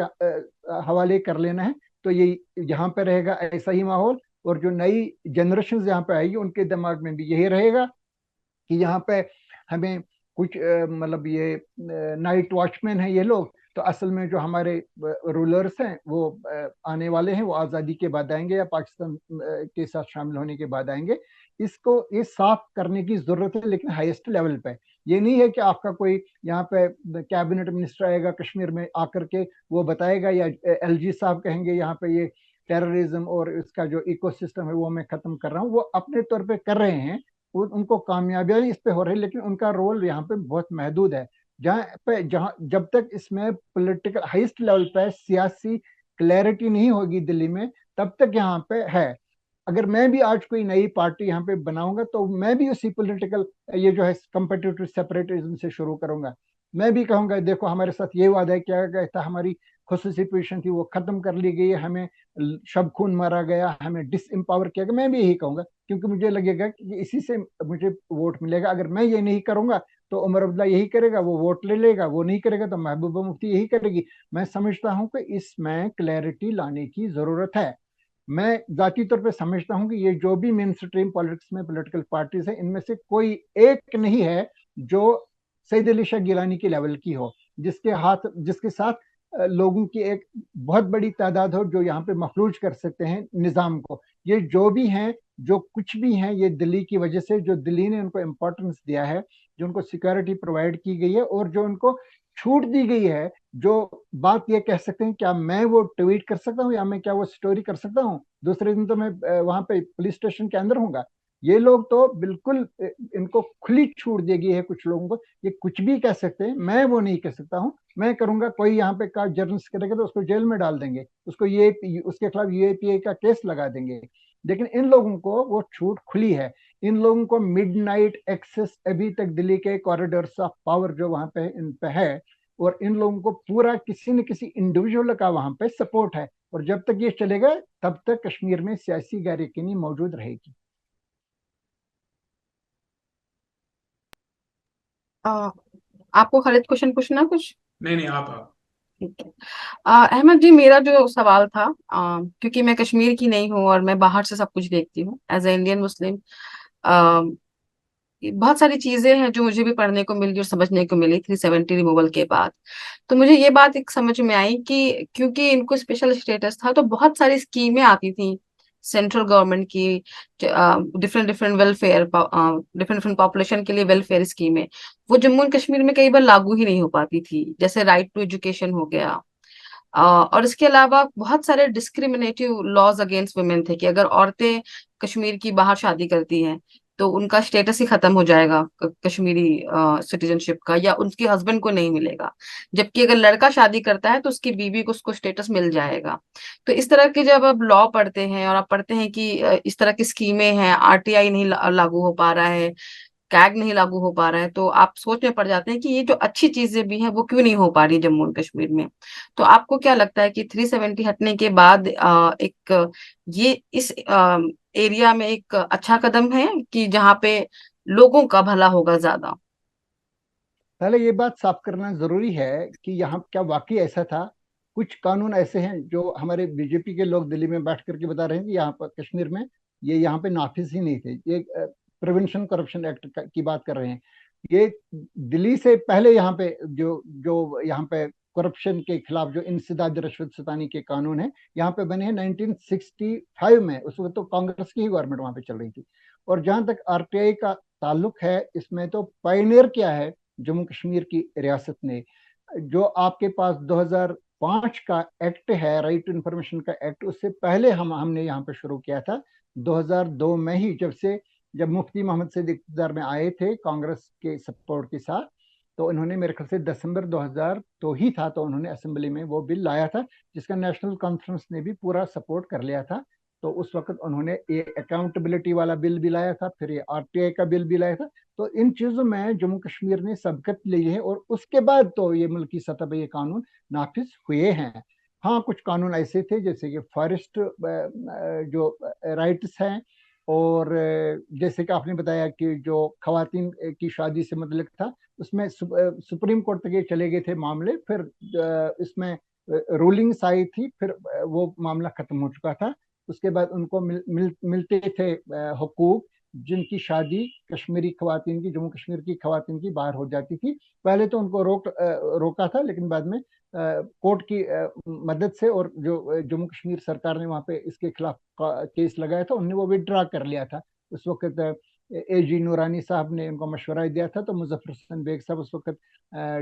हवाले कर लेना है, तो ये यहाँ पे रहेगा ऐसा ही माहौल। और जो नई जनरेशन यहाँ पे आएगी उनके दिमाग में भी यही रहेगा कि यहाँ पे हमें कुछ मतलब ये नाइट वॉचमैन है ये लोग, तो असल में जो हमारे रूलर्स हैं वो आने वाले हैं, वो आज़ादी के बाद आएंगे या पाकिस्तान के साथ शामिल होने के बाद आएंगे। इसको ये साफ करने की जरूरत है, लेकिन हाईएस्ट लेवल पे। ये नहीं है कि आपका कोई यहाँ पे कैबिनेट मिनिस्टर आएगा कश्मीर में आकर के वो बताएगा, या एलजी साहब कहेंगे यहाँ पे ये टेररिज्म और इसका जो इकोसिस्टम है वो मैं खत्म कर रहा हूँ, वो अपने तौर पे कर रहे हैं। उनको कामयाबियां इस पे हो रही है, लेकिन उनका रोल यहाँ पे बहुत महदूद है। जहाँ जब तक इसमें पॉलिटिकल हाईएस्ट लेवल पे सियासी क्लैरिटी नहीं होगी दिल्ली में, तब तक यहाँ पे है। अगर मैं भी आज कोई नई पार्टी यहाँ पे बनाऊंगा तो मैं भी उसी पॉलिटिकल, ये जो है कम्पिटिटिव सेपरेटिज्म से शुरू करूंगा। मैं भी कहूंगा देखो हमारे साथ ये वादा है, क्या गया था, हमारी खसूसी पोजीशन थी वो खत्म कर ली गई है, हमें शब खून मारा गया, हमें डिस एम्पावर किया गया। मैं भी यही कहूंगा, क्योंकि मुझे लगेगा कि इसी से मुझे वोट मिलेगा। अगर मैं ये नहीं करूंगा तो उमर अब्दुल्ला यही करेगा, वो वोट ले लेगा। वो नहीं करेगा तो महबूबा मुफ्ती यही करेगी। मैं समझता हूँ कि इसमें क्लैरिटी लाने की जरूरत है। मैं जाती तौर पे समझता हूँ कि ये जो भी मेन स्ट्रीम पॉलिटिक्स में पॉलिटिकल पार्टीज है, इनमें से कोई एक नहीं है जो सईद अली शाह गिलानी की लेवल की हो, जिसके साथ लोगों की एक बहुत बड़ी तादाद हो जो यहाँ पे मफलूज कर सकते हैं निजाम को। ये जो भी हैं, जो कुछ भी हैं, ये दिल्ली की वजह से, जो दिल्ली ने उनको इम्पोर्टेंस दिया है, जो उनको सिक्योरिटी प्रोवाइड की गई है और जो उनको छूट दी गई है। जो बात ये कह सकते हैं, क्या मैं वो ट्वीट कर सकता हूँ या मैं क्या वो स्टोरी कर सकता हूँ, दूसरे दिन तो मैं वहां पे पुलिस स्टेशन के अंदर हूँ। ये लोग तो बिल्कुल इनको खुली छूट दी गई है कुछ लोगों को, ये कुछ भी कह सकते हैं। मैं वो नहीं कह सकता हूँ। मैं करूंगा, कोई यहाँ पे का जर्नलिस्ट करेगा तो उसको जेल में डाल देंगे, उसको ये उसके खिलाफ यूएपीए का केस लगा देंगे। लेकिन इन लोगों को वो छूट खुली है। इन लोगों को मिडनाइट एक्सेस अभी तक दिल्ली के कॉरिडोर्स ऑफ पावर जो वहां पे इन पे है, और इन लोगों को पूरा किसी न किसी इंडिविजुअल का वहां पे सपोर्ट है। और जब तक ये चलेगा तब तक कश्मीर में सियासी गैरयकीनी मौजूद रहेगी।
आ, आपको खालिद क्वेश्चन पूछना है कुछ?
नहीं नहीं, आप।
ठीक है। अहमद जी, मेरा जो सवाल था, क्योंकि मैं कश्मीर की नहीं हूँ और मैं बाहर से सब कुछ देखती हूँ एज ए इंडियन मुस्लिम, बहुत सारी चीजें हैं जो मुझे भी पढ़ने को मिली और समझने को मिली 370 रिमूवल के बाद। तो मुझे ये बात एक समझ में आई कि क्योंकि इनको स्पेशल स्टेटस था, तो बहुत सारी स्कीमें आती थी सेंट्रल गवर्नमेंट की, different different welfare, different different population के लिए वेलफेयर स्कीमें, वो जम्मू एंड कश्मीर में कई बार लागू ही नहीं हो पाती थी। जैसे राइट टू एजुकेशन हो गया, और इसके अलावा बहुत सारे डिस्क्रिमिनेटिव लॉज अगेंस्ट वुमेन थे कि अगर औरतें कश्मीर की बाहर शादी करती हैं तो उनका स्टेटस ही खत्म हो जाएगा कश्मीरी सिटीजनशिप का, या उनके हस्बैंड को नहीं मिलेगा। जबकि अगर लड़का शादी करता है तो उसकी बीवी को उसको स्टेटस मिल जाएगा। तो इस तरह के जब आप लॉ पढ़ते हैं और आप पढ़ते हैं कि इस तरह की स्कीमें हैं, आरटीआई नहीं लागू हो पा रहा है, कैग नहीं लागू हो पा रहा है, तो आप सोच में पड़ जाते हैं कि ये जो अच्छी चीजें भी हैं वो क्यों नहीं हो पा रही जम्मू एंड कश्मीर में। तो आपको क्या लगता है कि 370 हटने के बाद एक ये इस एरिया में एक अच्छा कदम है कि जहाँ पे लोगों का भला होगा ज्यादा?
पहले ये बात साफ करना जरूरी है कि यहाँ क्या वाकई ऐसा था। कुछ कानून ऐसे हैं जो हमारे बीजेपी के लोग दिल्ली में बैठ करके बता रहे हैं कि यहाँ पर कश्मीर में ये यहाँ पे नाफिज ही नहीं थे। ये प्रिवेंशन करप्शन एक्ट की बात कर रहे हैं। ये दिल्ली से पहले यहाँ पे जो जो यहाँ पे करप्शन के खिलाफ जो इंसदाद रिश्वत सतानी के कानून है, यहाँ पे बने हैं 1965 में। उस वक्त तो कांग्रेस की ही गवर्नमेंट वहां पे चल रही थी। और जहां तक आरटीआई का ताल्लुक है, इसमें तो पायनियर क्या है जम्मू कश्मीर की रियासत ने। जो आपके पास 2005 का एक्ट है, राइट टू इंफॉर्मेशन का एक्ट, उससे पहले हमने यहाँ पे शुरू किया था 2002 में ही, जब मुफ्ती मोहम्मद सईद इक़्तिदार में आए थे कांग्रेस के सपोर्ट के साथ। तो उन्होंने मेरे ख्याल से दिसंबर 2000 तो ही था, तो उन्होंने असेंबली में वो बिल लाया था, जिसका नेशनल कॉन्फ्रेंस ने भी पूरा सपोर्ट कर लिया था। तो उस वक्त उन्होंने ये अकाउंटेबिलिटी वाला बिल भी लाया था, फिर ये आरटीआई का बिल भी लाया था। तो इन चीजों में जम्मू कश्मीर ने सबकत ली है, और उसके बाद तो ये मुल्क की सतह पर ये कानून नाफिज हुए हैं। हाँ, कुछ कानून ऐसे थे जैसे कि फॉरेस्ट जो राइट्स हैं, और जैसे कि आपने बताया कि जो खवातीन की शादी से मतलब था, उसमें सुप्रीम कोर्ट तक ये चले गए थे मामले। फिर इसमें रूलिंग्स आई थी, फिर वो मामला खत्म हो चुका था। उसके बाद उनको मिलते थे हुकूक, जिनकी शादी कश्मीरी खवातीन की, जम्मू कश्मीर की खवातीन की बाहर हो जाती थी। पहले तो उनको रोका था, लेकिन बाद में कोर्ट की मदद से, और जो जम्मू कश्मीर सरकार ने वहां पे इसके खिलाफ केस लगाया था, उन्होंने वो विड्रा कर लिया था। उस वक्त AG नूरानी साहब ने उनको मशवरा दिया था, तो मुजफ्फर हसन बेग साहब उस वक्त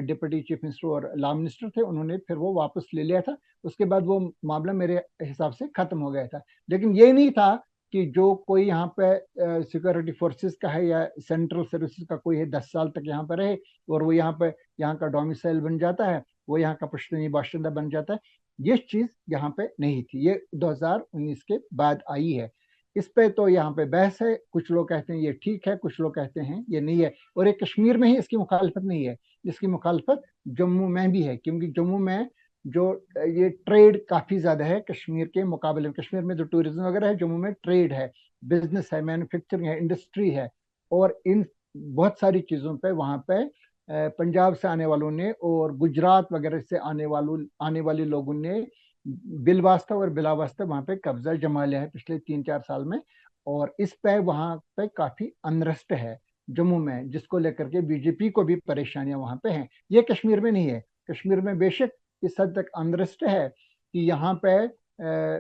डिप्टी चीफ मिनिस्टर और लॉ मिनिस्टर थे, उन्होंने फिर वो वापस ले लिया था। उसके बाद वो मामला मेरे हिसाब से खत्म हो गया था। लेकिन ये नहीं था कि जो कोई यहाँ पे सिक्योरिटी फोर्सेस का है या सेंट्रल सर्विसेज का कोई है 10 साल तक यहाँ पे रहे और वो यहाँ का डोमिसाइल बन जाता है, वो यहाँ का पश्तूनी बाशिंदा बन जाता है। ये चीज यहाँ पे नहीं थी, ये 2019 के बाद आई है। इस पे तो यहाँ पे बहस है, कुछ लोग कहते हैं ये ठीक है, कुछ लोग कहते हैं ये नहीं है। और एक कश्मीर में ही इसकी मुखालफत नहीं है, इसकी मुखालफत जम्मू में भी है, क्योंकि जम्मू में जो ये ट्रेड काफी ज्यादा है कश्मीर के मुकाबले में। कश्मीर में जो टूरिज्म वगैरह है, जम्मू में ट्रेड है, बिजनेस है, मैन्युफैक्चरिंग है, इंडस्ट्री है। और इन बहुत सारी चीजों पे वहां पे पंजाब से आने वालों ने और गुजरात वगैरह से आने वाले लोगों ने बिलवास्ता और बिलावास्ता वहां पे कब्जा जमा लिया है पिछले 3-4 साल में। और इस पे वहां पे काफी अनरेस्ट है जम्मू में, जिसको लेकर के बीजेपी को भी परेशानियां वहां पे हैं। ये कश्मीर में नहीं है। कश्मीर में बेशक इस हद तक अनरेस्ट है कि यहाँ पे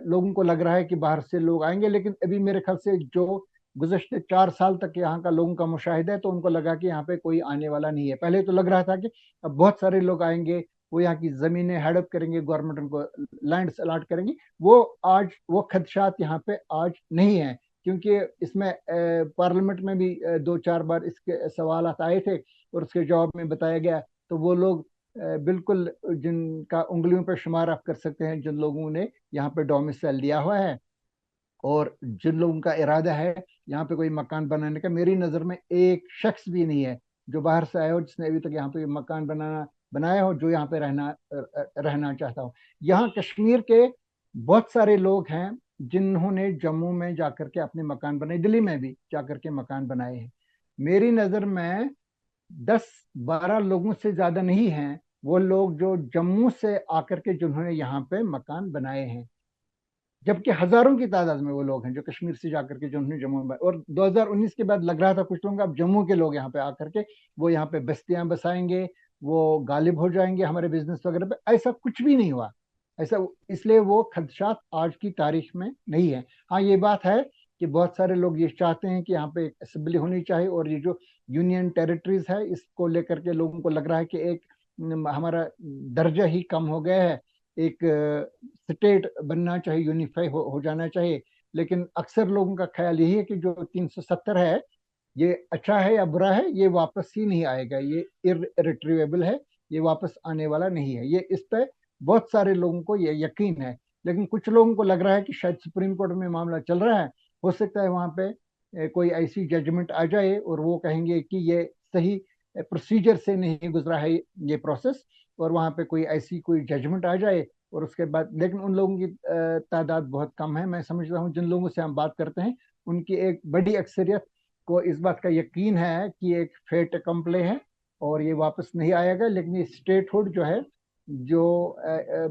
लोगों को लग रहा है कि बाहर से लोग आएंगे, लेकिन अभी मेरे ख्याल से जो गुज़श्ते 4 साल तक यहाँ का लोगों का मुशाहिदा है, तो उनको लगा कि यहाँ पे कोई आने वाला नहीं है। पहले तो लग रहा था कि अब बहुत सारे लोग आएंगे, वो यहाँ की जमीनें हड़प करेंगे, गवर्नमेंट उनको लैंड अलाट करेंगी। वो खदशात यहाँ पे आज नहीं है, क्योंकि इसमें पार्लियामेंट में भी 2-4 बार इसके सवाल आए थे और उसके जवाब में बताया गया। तो वो लोग बिल्कुल जिनका उंगलियों पर शुमार आप कर सकते हैं, जिन लोगों ने यहाँ पे डोमिसाइल लिया हुआ है और जिन लोगों का इरादा है यहाँ पे कोई मकान बनाने का, मेरी नज़र में एक शख्स भी नहीं है जो बाहर से आया हो जिसने अभी तक यहाँ पे मकान बनाया हो, जो यहाँ पे रहना चाहता हो। यहाँ कश्मीर के बहुत सारे लोग हैं जिन्होंने जम्मू में जाकर के अपने मकान बनाए, दिल्ली में भी जाकर के मकान बनाए हैं। मेरी नज़र में 10-12 लोगों से ज्यादा नहीं हैं वो लोग जो जम्मू से आकर के जिन्होंने यहाँ पे मकान बनाए हैं, जबकि हजारों की तादाद में वो लोग हैं जो कश्मीर से जाकर के जिन्होंने जम्मू में। और 2019 के बाद लग रहा था कुछ लोग अब जम्मू के लोग यहाँ पे आकर के वो यहाँ पे बस्तियां बसाएंगे, वो गालिब हो जाएंगे हमारे बिजनेस वगैरह पे। ऐसा कुछ भी नहीं हुआ। ऐसा इसलिए वो खदशात आज की तारीख में नहीं है। हाँ, ये बात है कि बहुत सारे लोग ये चाहते हैं कि यहाँ पे एक असेंबली होनी चाहिए, और ये जो यूनियन टेरिटरीज है इसको लेकर के लोगों को लग रहा है कि एक हमारा दर्जा ही कम हो गया है, एक स्टेट बनना चाहिए, यूनिफाई हो जाना चाहिए। लेकिन अक्सर लोगों का ख्याल यही है कि जो 370 है ये अच्छा है या बुरा है, ये वापस ही नहीं आएगा, ये इरिट्रीवेबल है, ये वापस आने वाला नहीं है। ये इस पे बहुत सारे लोगों को ये यकीन है। लेकिन कुछ लोगों को लग रहा है कि शायद सुप्रीम कोर्ट में मामला चल रहा है, हो सकता है वहां पे कोई ऐसी जजमेंट आ जाए और वो कहेंगे कि ये सही प्रोसीजर से नहीं गुजरा है ये प्रोसेस, और वहां पे कोई जजमेंट आ जाए। और उसके बाद लेकिन उन लोगों की तादाद बहुत कम है। मैं समझता हूँ जिन लोगों से हम बात करते हैं उनकी एक बड़ी अक्सरियत को इस बात का यकीन है कि एक फेट अकम्पले है और ये वापस नहीं आएगा। लेकिन ये स्टेटहुड जो है, जो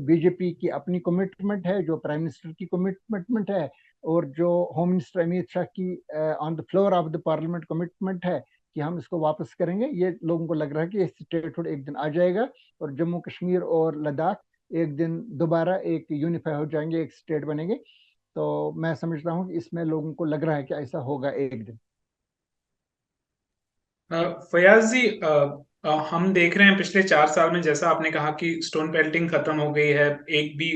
बीजेपी की अपनी कमिटमेंट है, जो प्राइम मिनिस्टर की कमिटमेंट है, और जो होम मिनिस्टर अमित शाह की on the floor of the parliament commitment है कि हम इसको वापस करेंगे, ये लोगों को लग रहा है कि स्टेटहुड एक दिन आ जाएगा और जम्मू कश्मीर और लद्दाख एक दिन दोबारा एक यूनिफाई हो जाएंगे, एक स्टेट बनेंगे। तो मैं समझता हूँ कि इसमें लोगों को लग रहा है कि ऐसा होगा एक दिन।
फयाज जी, हम देख रहे हैं पिछले 4 साल में, जैसा आपने कहा कि स्टोन पेल्टिंग खत्म हो गई है, एक भी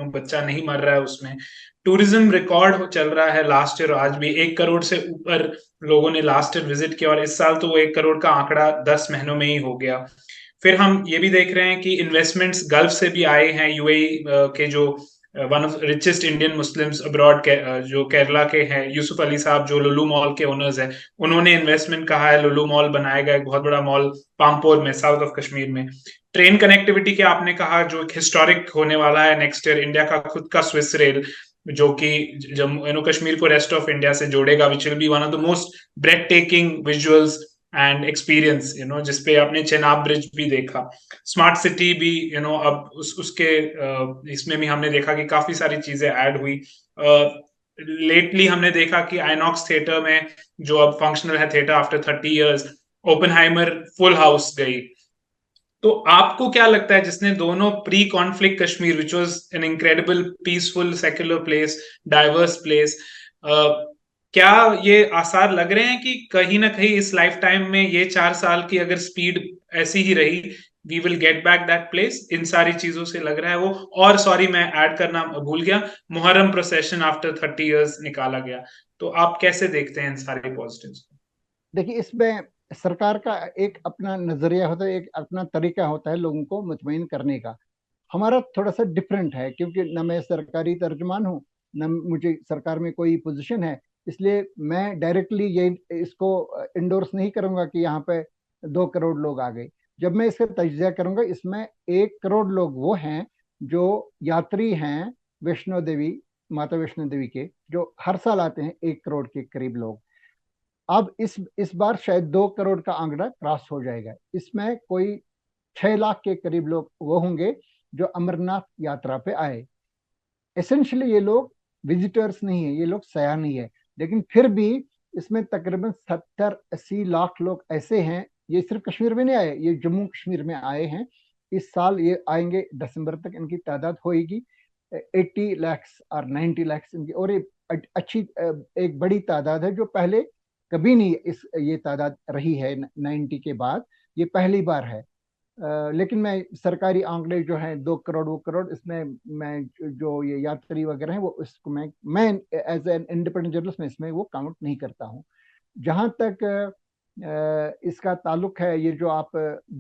बच्चा नहीं मर रहा है उसमें। टूरिज्म रिकॉर्ड चल रहा है, लास्ट ईयर आज भी 1 करोड़ से ऊपर लोगों ने लास्ट ईयर विजिट किया, और इस साल तो वो 1 करोड़ का आंकड़ा 10 महीनों में ही हो गया। फिर हम ये भी देख रहे हैं कि इन्वेस्टमेंट्स गल्फ से भी आए हैं। यूएई के जो one of richest Indian Muslims abroad जो केरला के हैं, यूसुफ अली साहब, जो लुलु मॉल के ओनर्स हैं, उन्होंने इन्वेस्टमेंट कहा है, लुलु मॉल बनाएगा, एक बहुत बड़ा मॉल पामपोर में, साउथ ऑफ कश्मीर में। ट्रेन कनेक्टिविटी के आपने कहा जो एक हिस्टोरिक होने वाला है नेक्स्ट ईयर, इंडिया का खुद का स्विस रेल, जो कि जम्मू कश्मीर को रेस्ट ऑफ इंडिया से जोड़ेगा, which will be one of the most breathtaking visuals and experience, जिसपे आपने चेनाब ब्रिज भी देखा। स्मार्ट सिटी भी अब उसके इसमें भी हमने देखा कि काफी सारी चीजें ऐड हुई। लेटली हमने देखा कि आइनॉक्स थिएटर में, जो अब फंक्शनल है theatre after 30 years, Oppenheimer full house गई। तो आपको क्या लगता है, जिसने दोनों pre conflict Kashmir, which was an incredible peaceful secular place, diverse place, क्या ये आसार लग रहे हैं कि कहीं ना कहीं इस लाइफ टाइम में ये 4 साल की अगर स्पीड ऐसी ही रही, we will get back that place? इन सारी चीजों से लग रहा है वो। और सॉरी, मैं ऐड करना भूल गया, मुहर्रम प्रोसेशन आफ्टर 30 years निकाला गया। तो आप कैसे देखते हैं इन सारे पॉजिटिव्स को?
देखिए, इसमें सरकार का एक अपना नजरिया होता है, एक अपना तरीका होता है लोगों को मुतमईन करने का। हमारा थोड़ा सा डिफरेंट है, क्योंकि न मैं सरकारी तर्जुमान हूँ, न मुझे सरकार में कोई पोजीशन है। इसलिए मैं डायरेक्टली ये इसको इंडोर्स नहीं करूंगा कि यहाँ पे 2 करोड़ लोग आ गए। जब मैं इसका तजिया करूंगा, इसमें 1 करोड़ लोग वो हैं जो यात्री हैं वैष्णो देवी, माता वैष्णो देवी के, जो हर साल आते हैं, 1 करोड़ के करीब लोग। अब इस बार शायद 2 करोड़ का आंकड़ा क्रॉस हो जाएगा। इसमें कोई 6 लाख के करीब लोग वो होंगे जो अमरनाथ यात्रा पे आए। एसेंशियली ये लोग विजिटर्स नहीं है, ये लोग सयाह नहीं है, लेकिन फिर भी इसमें तकरीबन 70-80 लाख लोग ऐसे हैं। ये सिर्फ कश्मीर में नहीं आए, ये जम्मू कश्मीर में आए हैं। इस साल ये आएंगे, दिसंबर तक इनकी तादाद होगी 80 लाख और 90 लाख इनकी। और ये अच्छी एक बड़ी तादाद है, जो पहले कभी नहीं ये तादाद रही है 90 के बाद। ये पहली बार है। लेकिन मैं सरकारी आंकड़े जो हैं 2 करोड़, वो करोड़, इसमें मैं जो ये यात्री वगैरह हैं वो इसको मैं एज एन इंडिपेंडेंट जर्नलिस्ट में इसमें वो काउंट नहीं करता हूँ। जहां तक इसका ताल्लुक है, ये जो आप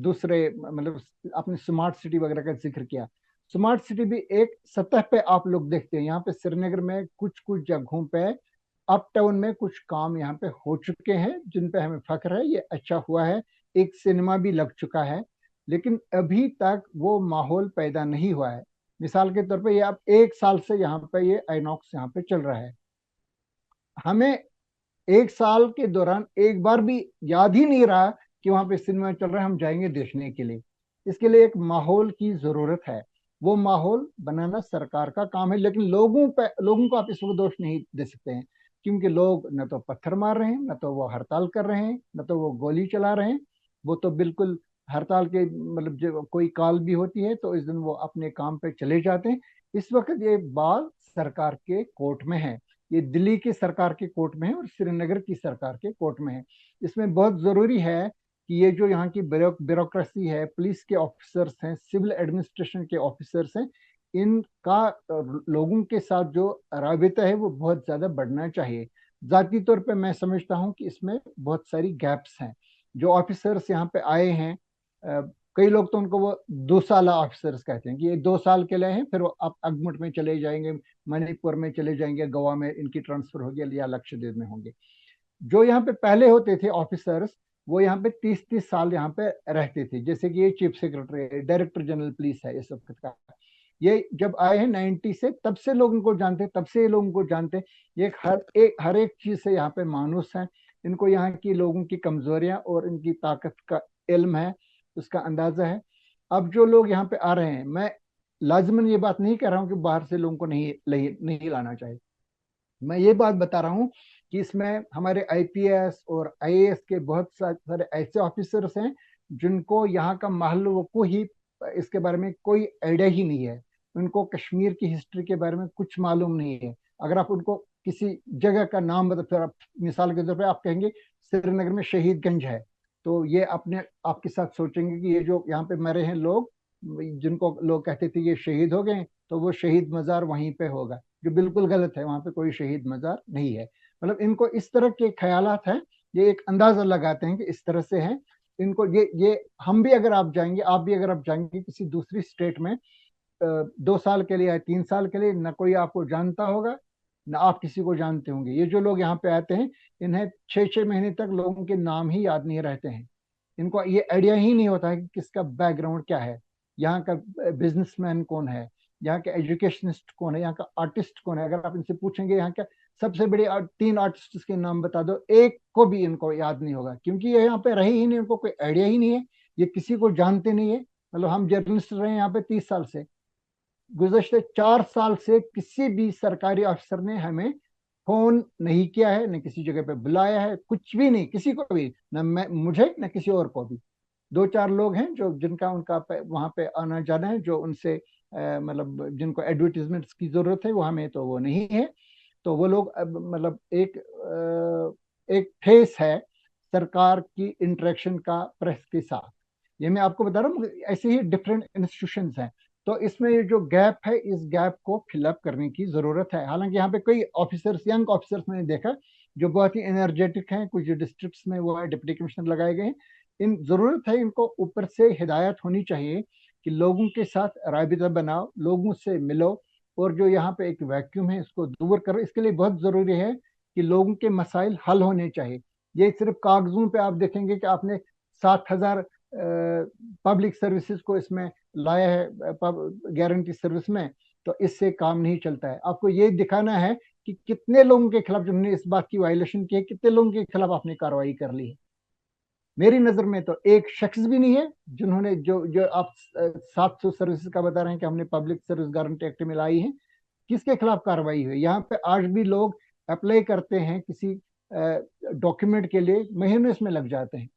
दूसरे मतलब आपने स्मार्ट सिटी वगैरह का जिक्र किया, स्मार्ट सिटी भी एक सतह पे आप लोग देखते हैं। यहाँ पे श्रीनगर में कुछ कुछ जगहों पे, अप टाउन में कुछ काम यहाँ पे हो चुके हैं जिन पे हमें फख्र है, ये अच्छा हुआ है। एक सिनेमा भी लग चुका है, लेकिन अभी तक वो माहौल पैदा नहीं हुआ है। मिसाल के तौर पे, ये अब 1 साल से यहाँ पे ये आइनॉक्स यहाँ पे चल रहा है। हमें 1 साल के दौरान एक बार भी याद ही नहीं रहा कि वहां पे सिनेमा चल रहा है, हम जाएंगे देखने के लिए। इसके लिए एक माहौल की जरूरत है। वो माहौल बनाना सरकार का काम है, लेकिन लोगों को आप इस वक्त दोष नहीं दे सकते हैं, क्योंकि लोग न तो पत्थर मार रहे हैं, न तो वो हड़ताल कर रहे हैं, न तो वो गोली चला रहे हैं। वो तो बिल्कुल हड़ताल के मतलब जब कोई कॉल भी होती है तो इस दिन वो अपने काम पे चले जाते हैं। इस वक्त ये बाल सरकार के कोर्ट में है। ये दिल्ली की सरकार के कोर्ट में है और श्रीनगर की सरकार के कोर्ट में है। इसमें बहुत जरूरी है कि ये जो यहाँ की ब्यूरोक्रेसी है, पुलिस के ऑफिसर्स हैं, सिविल एडमिनिस्ट्रेशन के ऑफिसर्स हैं, इनका लोगों के साथ जो राबिता है वो बहुत ज्यादा बढ़ना चाहिए। जाती तौर पे मैं समझता हूँ कि इसमें बहुत सारी गैप्स हैं। जो ऑफिसर्स यहाँ पे आए हैं, कई लोग तो उनको वो 2 साला ऑफिसर्स कहते हैं कि ये 2 साल के लिए हैं, फिर वो आप अगमुट में चले जाएंगे, मणिपुर में चले जाएंगे, गोवा में इनकी ट्रांसफर होगी या लक्षद्वीप में होंगे। जो यहाँ पे पहले होते थे ऑफिसर्स, वो यहाँ पे 30-30 साल यहाँ पे रहते थे। जैसे कि ये chief secretary, director general police है इस वक्त का, ये जब आए हैं 90 से, तब से लोग इनको जानते, तब से ये लोग इनको जानते। ये हर एक चीज से यहाँ पे मानूस है। इनको यहाँ की लोगों की कमजोरियां और इनकी ताकत का इल्म है, उसका अंदाजा है। अब जो लोग यहाँ पे आ रहे हैं, मैं लाजमन ये बात नहीं कह रहा हूँ कि बाहर से लोगों को नहीं लाना चाहिए। मैं ये बात बता रहा हूँ कि इसमें हमारे आईपीएस और आईएएस के बहुत सारे ऐसे ऑफिसर्स हैं जिनको यहाँ का महल को ही इसके बारे में कोई आइडिया ही नहीं है। उनको कश्मीर की हिस्ट्री के बारे में कुछ मालूम नहीं है। अगर आप उनको किसी जगह का नाम बता, फिर आप मिसाल के तौर पर आप कहेंगे श्रीनगर में शहीदगंज है, तो ये अपने आपके साथ सोचेंगे कि ये जो यहाँ पे मरे हैं लोग, जिनको लोग कहते थे ये शहीद हो गए, तो वो शहीद मजार वहीं पे होगा, जो बिल्कुल गलत है। वहां पे कोई शहीद मजार नहीं है। मतलब इनको इस तरह के ख्यालात हैं, ये एक अंदाजा लगाते हैं कि इस तरह से है। इनको ये हम भी अगर आप जाएंगे, आप भी अगर आप जाएंगे किसी दूसरी स्टेट में 2 साल के लिए या 3 साल के लिए, न कोई आपको जानता होगा, न आप किसी को जानते होंगे। ये जो लोग यहाँ पे आते हैं, इन्हें 6-6 महीने तक लोगों के नाम ही याद नहीं रहते हैं। इनको ये आइडिया ही नहीं होता है कि किसका बैकग्राउंड क्या है, यहाँ का बिजनेसमैन कौन है, यहाँ के एजुकेशनिस्ट कौन है, यहाँ का आर्टिस्ट कौन है। अगर आप इनसे पूछेंगे यहाँ का सबसे बड़े 3 आर्टिस्ट के नाम बता दो, एक को भी इनको याद नहीं होगा, क्योंकि ये यहाँ पे रहे ही नहीं, उनको कोई आइडिया ही नहीं है, ये किसी को जानते नहीं है। मतलब हम जर्नलिस्ट रहे हैं यहाँ पे 30 साल से, गुज़श्ते 4 साल से किसी भी सरकारी अफसर ने हमें फोन नहीं किया है, न किसी जगह पे बुलाया है, कुछ भी नहीं, किसी को भी, न मैं मुझे न किसी और को भी। 2-4 लोग हैं जो जिनका उनका वहां पे आना जाना है, जो उनसे मतलब जिनको एडवर्टीजमेंट्स की जरूरत है, वो हमें तो वो नहीं है। तो वो लोग मतलब एक फेस है सरकार की इंटरेक्शन का प्रेस के साथ। ये मैं आपको बता रहा हूँ, ऐसे ही डिफरेंट इंस्टीट्यूशंस हैं। तो इसमें ये जो गैप है, इस गैप को फिलअप करने की जरूरत है। हालांकि यहाँ पे कई ऑफिसर्स, यंग ऑफिसर्स मैंने देखा जो बहुत ही एनर्जेटिक हैं, कुछ डिस्ट्रिक्ट्स में वो है डिप्टी कमिश्नर लगाए गए हैं। इन जरूरत है, इनको ऊपर से हिदायत होनी चाहिए कि लोगों के साथ राबिता बनाओ, लोगों से मिलो, और जो यहाँ पे एक वैक्यूम है इसको दूर करो। इसके लिए बहुत जरूरी है कि लोगों के मसाइल हल होने चाहिए। ये सिर्फ कागजों पे आप देखेंगे कि आपने 7,000 पब्लिक सर्विसेज को इसमें लाया है गारंटी सर्विस में, तो इससे काम नहीं चलता है। आपको ये दिखाना है कि कितने लोगों के खिलाफ जिन्होंने इस बात की वायलेशन की है, कितने लोगों के खिलाफ आपने कार्रवाई कर ली है। मेरी नजर में तो एक शख्स भी नहीं है जिन्होंने, जो जो आप 700 सर्विसेज का बता रहे हैं कि हमने पब्लिक सर्विस गारंटी एक्ट में लाई है, किसके खिलाफ कार्रवाई हुई। यहाँ पे आज भी लोग अप्लाई करते हैं किसी डॉक्यूमेंट के लिए, महीनों इसमें लग जाते हैं।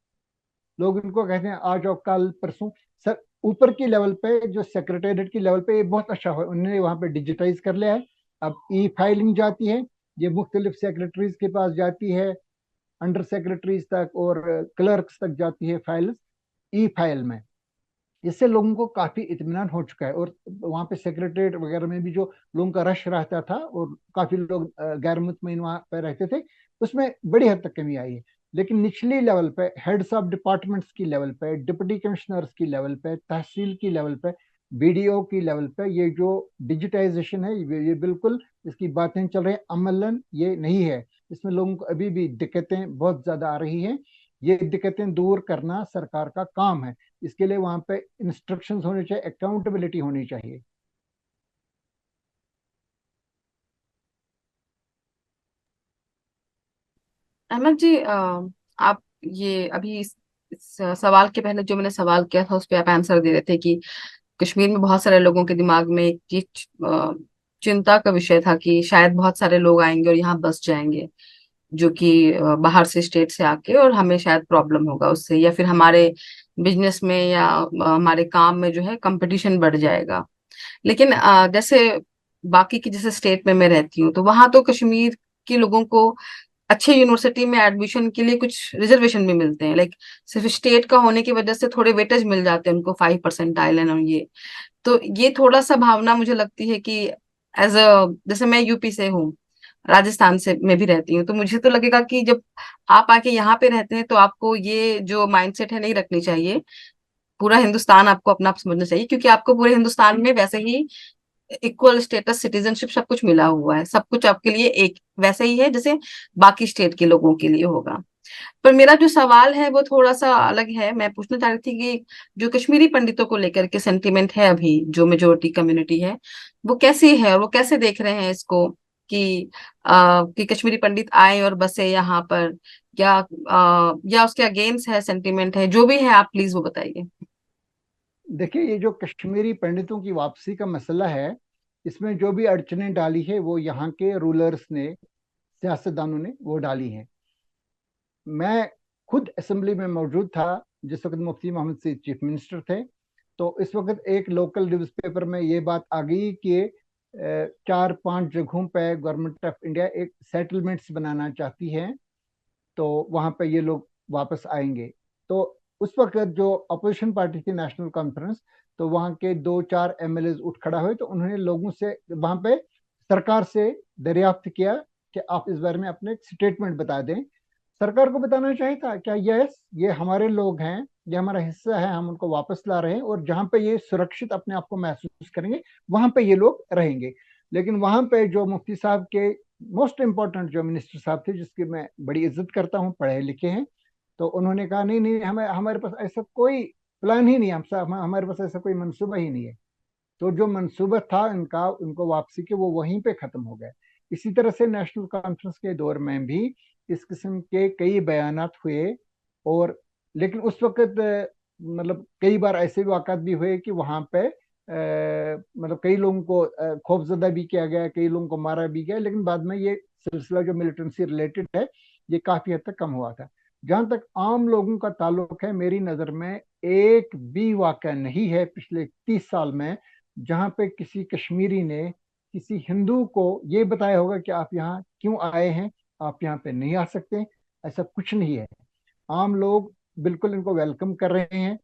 लोग इनको कहते हैं आ जाओ कल परसों। सर ऊपर की लेवल पे, जो सेक्रेटेरिएट की लेवल पे, ये बहुत अच्छा हुआ, उन्होंने वहां पे डिजिटाइज कर लिया है। अब ई फाइलिंग जाती है, ये मुख्तलिफ सेक्रेटरीज के पास जाती है, अंडर सेक्रेटरीज तक और क्लर्क्स तक जाती है फाइल्स ई फाइल में। इससे लोगों को काफी इत्मीनान हो चुका है। और वहाँ पे सेक्रेटरीट वगैरह में भी जो लोगों का रश रहता था और काफी लोग गैर मुतमईन वहाँ पे रहते थे, उसमें बड़ी हद तक कमी आई है। लेकिन निचली लेवल पे, हेड्स ऑफ डिपार्टमेंट्स की लेवल पे, डिप्टी कमिश्नर्स की लेवल पे, तहसील की लेवल पे, बीडीओ की लेवल पे, ये जो डिजिटाइजेशन है, ये बिल्कुल इसकी बातें चल रही है, अमलन ये नहीं है। इसमें लोगों को अभी भी दिक्कतें बहुत ज्यादा आ रही हैं। ये दिक्कतें दूर करना सरकार का काम है। इसके लिए वहां पे इंस्ट्रक्शंस होने चाहिए, अकाउंटेबिलिटी होनी चाहिए।
अहमद जी, आप ये अभी इस सवाल के पहले जो मैंने सवाल किया था उस पे आप आंसर दे रहे थे कि कश्मीर में बहुत सारे लोगों के दिमाग में ये चिंता का विषय था कि शायद बहुत सारे लोग आएंगे और यहाँ बस जाएंगे, जो कि बाहर से स्टेट से आके, और हमें शायद प्रॉब्लम होगा उससे, या फिर हमारे बिजनेस में या हमारे काम में जो है कंपटीशन बढ़ जाएगा। लेकिन जैसे बाकी की जैसे स्टेट में मैं रहती हूँ, तो वहां तो कश्मीर के लोगों को अच्छे यूनिवर्सिटी में एडमिशन के लिए कुछ रिजर्वेशन भी मिलते हैं। लाइक सिर्फ स्टेट का होने की वजह से थोड़े वेटेज मिल जाते हैं उनको, 5% और ये। तो ये थोड़ा सा भावना मुझे लगती है कि एज अ, जैसे मैं यूपी से हूँ, राजस्थान से मैं भी रहती हूँ, तो मुझे तो लगेगा कि जब आप आके यहाँ पे रहते हैं तो आपको ये जो माइंडसेट है नहीं रखनी चाहिए। पूरा हिंदुस्तान आपको अपना आप समझना चाहिए, क्योंकि आपको पूरे हिंदुस्तान में वैसे ही इक्वल स्टेटस, सिटीजनशिप सब कुछ मिला हुआ है, सब कुछ आपके लिए एक वैसे ही है जैसे बाकी स्टेट के लोगों के लिए होगा। पर मेरा जो सवाल है वो थोड़ा सा अलग है। मैं पूछना चाह रही थी कि जो कश्मीरी पंडितों को लेकर के सेंटिमेंट है अभी, जो मेजोरिटी कम्युनिटी है, वो कैसी है और वो कैसे देख रहे हैं इसको कि कि कश्मीरी पंडित आए और बसे यहाँ पर, या उसके अगेंस्ट है, सेंटिमेंट है, जो भी है आप प्लीज वो बताइए।
देखिए, ये जो कश्मीरी पंडितों की वापसी का मसला है, इसमें जो भी अड़चने डाली है वो यहाँ के रूलर्स ने, सियासतदानों ने वो डाली है। मैं खुद असेंबली में मौजूद था जिस वक्त मुफ्ती मोहम्मद सईद चीफ मिनिस्टर थे। तो इस वक्त एक लोकल न्यूज़पेपर में ये बात आ गई कि 4-5 जगहों पे गवर्नमेंट ऑफ इंडिया एक सेटलमेंट्स बनाना चाहती है, तो वहां पे ये लोग वापस आएंगे। तो उस वक्त जो अपोजिशन पार्टी थी नेशनल कॉन्फ्रेंस, तो वहां के 2-4 एमएलए उठ खड़ा हुए, तो उन्होंने लोगों से वहां पे सरकार से दरियाफ्त किया कि आप इस बारे में अपने स्टेटमेंट बता दें। सरकार को बताना चाहिए था क्या, यस ये हमारे लोग हैं, ये हमारा हिस्सा है, हम उनको वापस ला रहे हैं, और जहां पे ये सुरक्षित अपने आप को महसूस करेंगे वहां पे ये लोग रहेंगे। लेकिन वहां पे जो मुफ्ती साहब के मोस्ट इम्पोर्टेंट जो मिनिस्टर साहब थे, जिसकी मैं बड़ी इज्जत करता हूँ, पढ़े लिखे हैं, तो उन्होंने कहा नहीं नहीं, हमें हमारे पास ऐसा कोई प्लान ही नहीं है, हमारे पास ऐसा कोई मंसूबा ही नहीं है। तो जो मंसूबा था इनका, उनको वापसी के, वो वहीं पे खत्म हो गए। इसी तरह से नेशनल कॉन्फ्रेंस के दौर में भी इस किस्म के कई बयानात हुए। और लेकिन उस वक्त मतलब कई बार ऐसे वाकत भी हुए कि वहां पे मतलब कई लोगों को खौफजदा भी किया गया, कई लोगों को मारा भी गया। लेकिन बाद में ये सिलसिला जो मिलिटेंसी रिलेटेड है, ये काफी हद तक कम हुआ था। जहां तक आम लोगों का ताल्लुक है, मेरी नजर में एक भी वाक़या नहीं है पिछले 30 साल में जहां पे किसी कश्मीरी ने किसी हिंदू को ये बताया होगा कि आप यहाँ क्यों आए हैं, आप यहाँ पे नहीं आ सकते। ऐसा कुछ नहीं है। आम लोग बिल्कुल इनको वेलकम कर रहे हैं,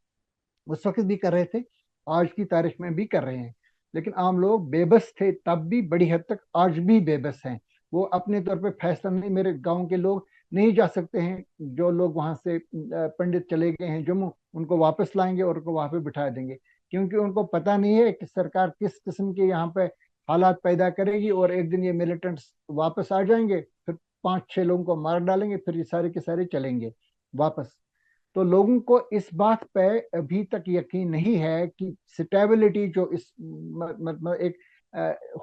उस वक्त भी कर रहे थे, आज की तारीख में भी कर रहे हैं। लेकिन आम लोग बेबस थे तब भी, बड़ी हद तक आज भी बेबस हैं। वो अपने तौर पे फैसला नहीं, मेरे गांव के लोग नहीं जा सकते हैं, जो लोग वहां से पंडित चले गए हैं जम्मू, उनको वापस लाएंगे और उनको वहां पे बिठा देंगे, क्योंकि उनको पता नहीं है कि सरकार किस किस्म के यहाँ पे हालात पैदा करेगी, और एक दिन ये मिलिटेंट्स वापस आ जाएंगे, फिर 5-6 लोगों को मार डालेंगे, फिर ये सारे के सारे चलेंगे वापस। तो लोगों को इस बात पे अभी तक यकीन नहीं है कि स्टेबिलिटी जो इस मतलब एक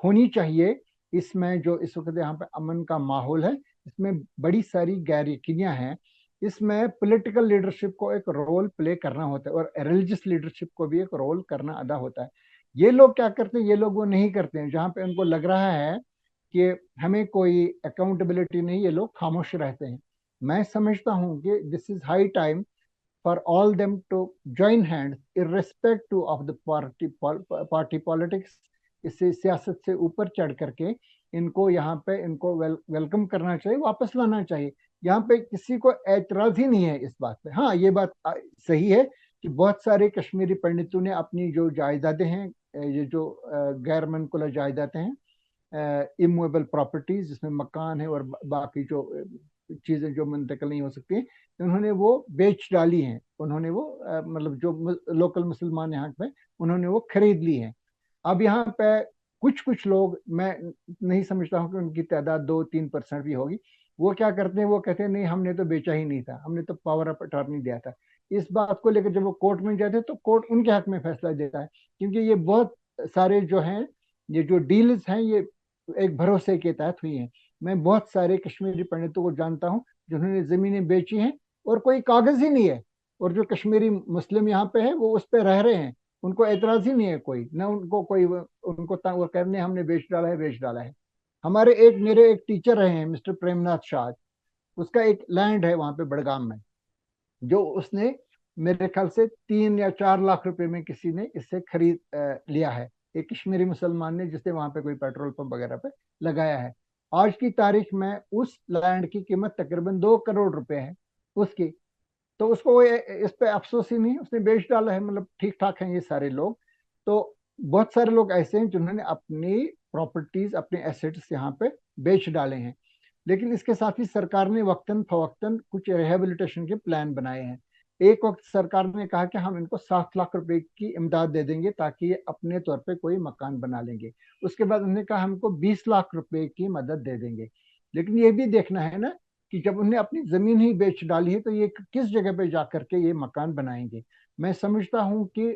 होनी चाहिए इसमें, जो इस वक्त यहाँ पे अमन का माहौल है, इसमें बड़ी सारी गैर यकीनियां हैं। इसमें पॉलिटिकल लीडरशिप को एक रोल प्ले करना होता है, और रिलीजियस लीडरशिप को भी एक रोल करना अदा होता है। ये लोग क्या करते हैं, ये लोग वो नहीं करते हैं। जहाँ पे उनको लग रहा है कि हमें कोई अकाउंटेबिलिटी नहीं, ये लोग खामोश रहते हैं। मैं समझता हूँ कि this is high time for all them to join hands irrespective of the party politics। इससे सियासत से ऊपर चढ़ करके इनको यहाँ पे इनको वेलकम करना चाहिए, वापस लाना चाहिए। यहाँ पे किसी को एतराज ही नहीं है इस बात पे। हाँ, ये बात सही है कि बहुत सारे कश्मीरी पंडितों ने अपनी जो जायदादें हैं, ये जो गैर मनकुला जायदादें हैं, इमूवेबल प्रॉपर्टीज जिसमें मकान है और बाकी जो चीजें जो मुंतकिल नहीं हो सकती, उन्होंने वो बेच डाली हैं। उन्होंने वो मतलब जो लोकल मुसलमान यहाँ पे, उन्होंने वो खरीद ली है। अब यहाँ पे कुछ कुछ लोग, मैं नहीं समझता हूँ कि उनकी तादाद 2-3% भी होगी, वो क्या करते हैं, वो कहते हैं नहीं हमने तो बेचा ही नहीं था, हमने तो पावर ऑफ अटॉर्नी दिया था। इस बात को लेकर जब वो कोर्ट में जाते हैं तो कोर्ट उनके हक में फैसला देता है, क्योंकि ये बहुत सारे जो हैं, ये जो डील्स हैं, ये एक भरोसे के तहत हुई हैं। मैं बहुत सारे कश्मीरी पंडितों को जानता हूँ जिन्होंने जमीनें बेची हैं और कोई कागज ही नहीं है, और जो कश्मीरी मुस्लिम यहाँ पे है वो उस पे रह रहे हैं, उनको एतराज ही नहीं है कोई, ना उनको कोई उनको वो कहने हमने बेच डाला है, बेच डाला है। हमारे मेरे एक टीचर रहे हैं मिस्टर प्रेमनाथ शाह, उसका एक लैंड है वहां पे बड़गाम में, जो उसने मेरे ख्याल से 3 या 4 लाख रुपए में किसी ने इससे खरीद लिया है, एक कश्मीरी मुसलमान ने, जिसने वहां पे कोई पेट्रोल पंप वगैरह पे लगाया है। आज की तारीख में उस लैंड की कीमत तकरीबन 2 करोड़ रुपए है उसकी। तो उसको इस पे अफसोस ही नहीं, उसने बेच डाला है। मतलब ठीक ठाक हैं ये सारे लोग। तो बहुत सारे लोग ऐसे हैं जिन्होंने अपनी प्रॉपर्टीज, अपने एसेट्स यहाँ पे बेच डाले हैं। लेकिन इसके साथ ही सरकार ने वक्तन फवक्तन कुछ रिहेबिलिटेशन के प्लान बनाए हैं। एक वक्त सरकार ने कहा कि हम इनको 7 लाख रुपए की इमदाद दे देंगे ताकि ये अपने तौर पे कोई मकान बना लेंगे। उसके बाद उन्होंने कहा हमको 20 लाख रुपए की मदद दे देंगे। लेकिन ये भी देखना है ना कि जब उन्हें अपनी जमीन ही बेच डाली है तो ये किस जगह पे जा करके ये मकान बनाएंगे। मैं समझता हूँ कि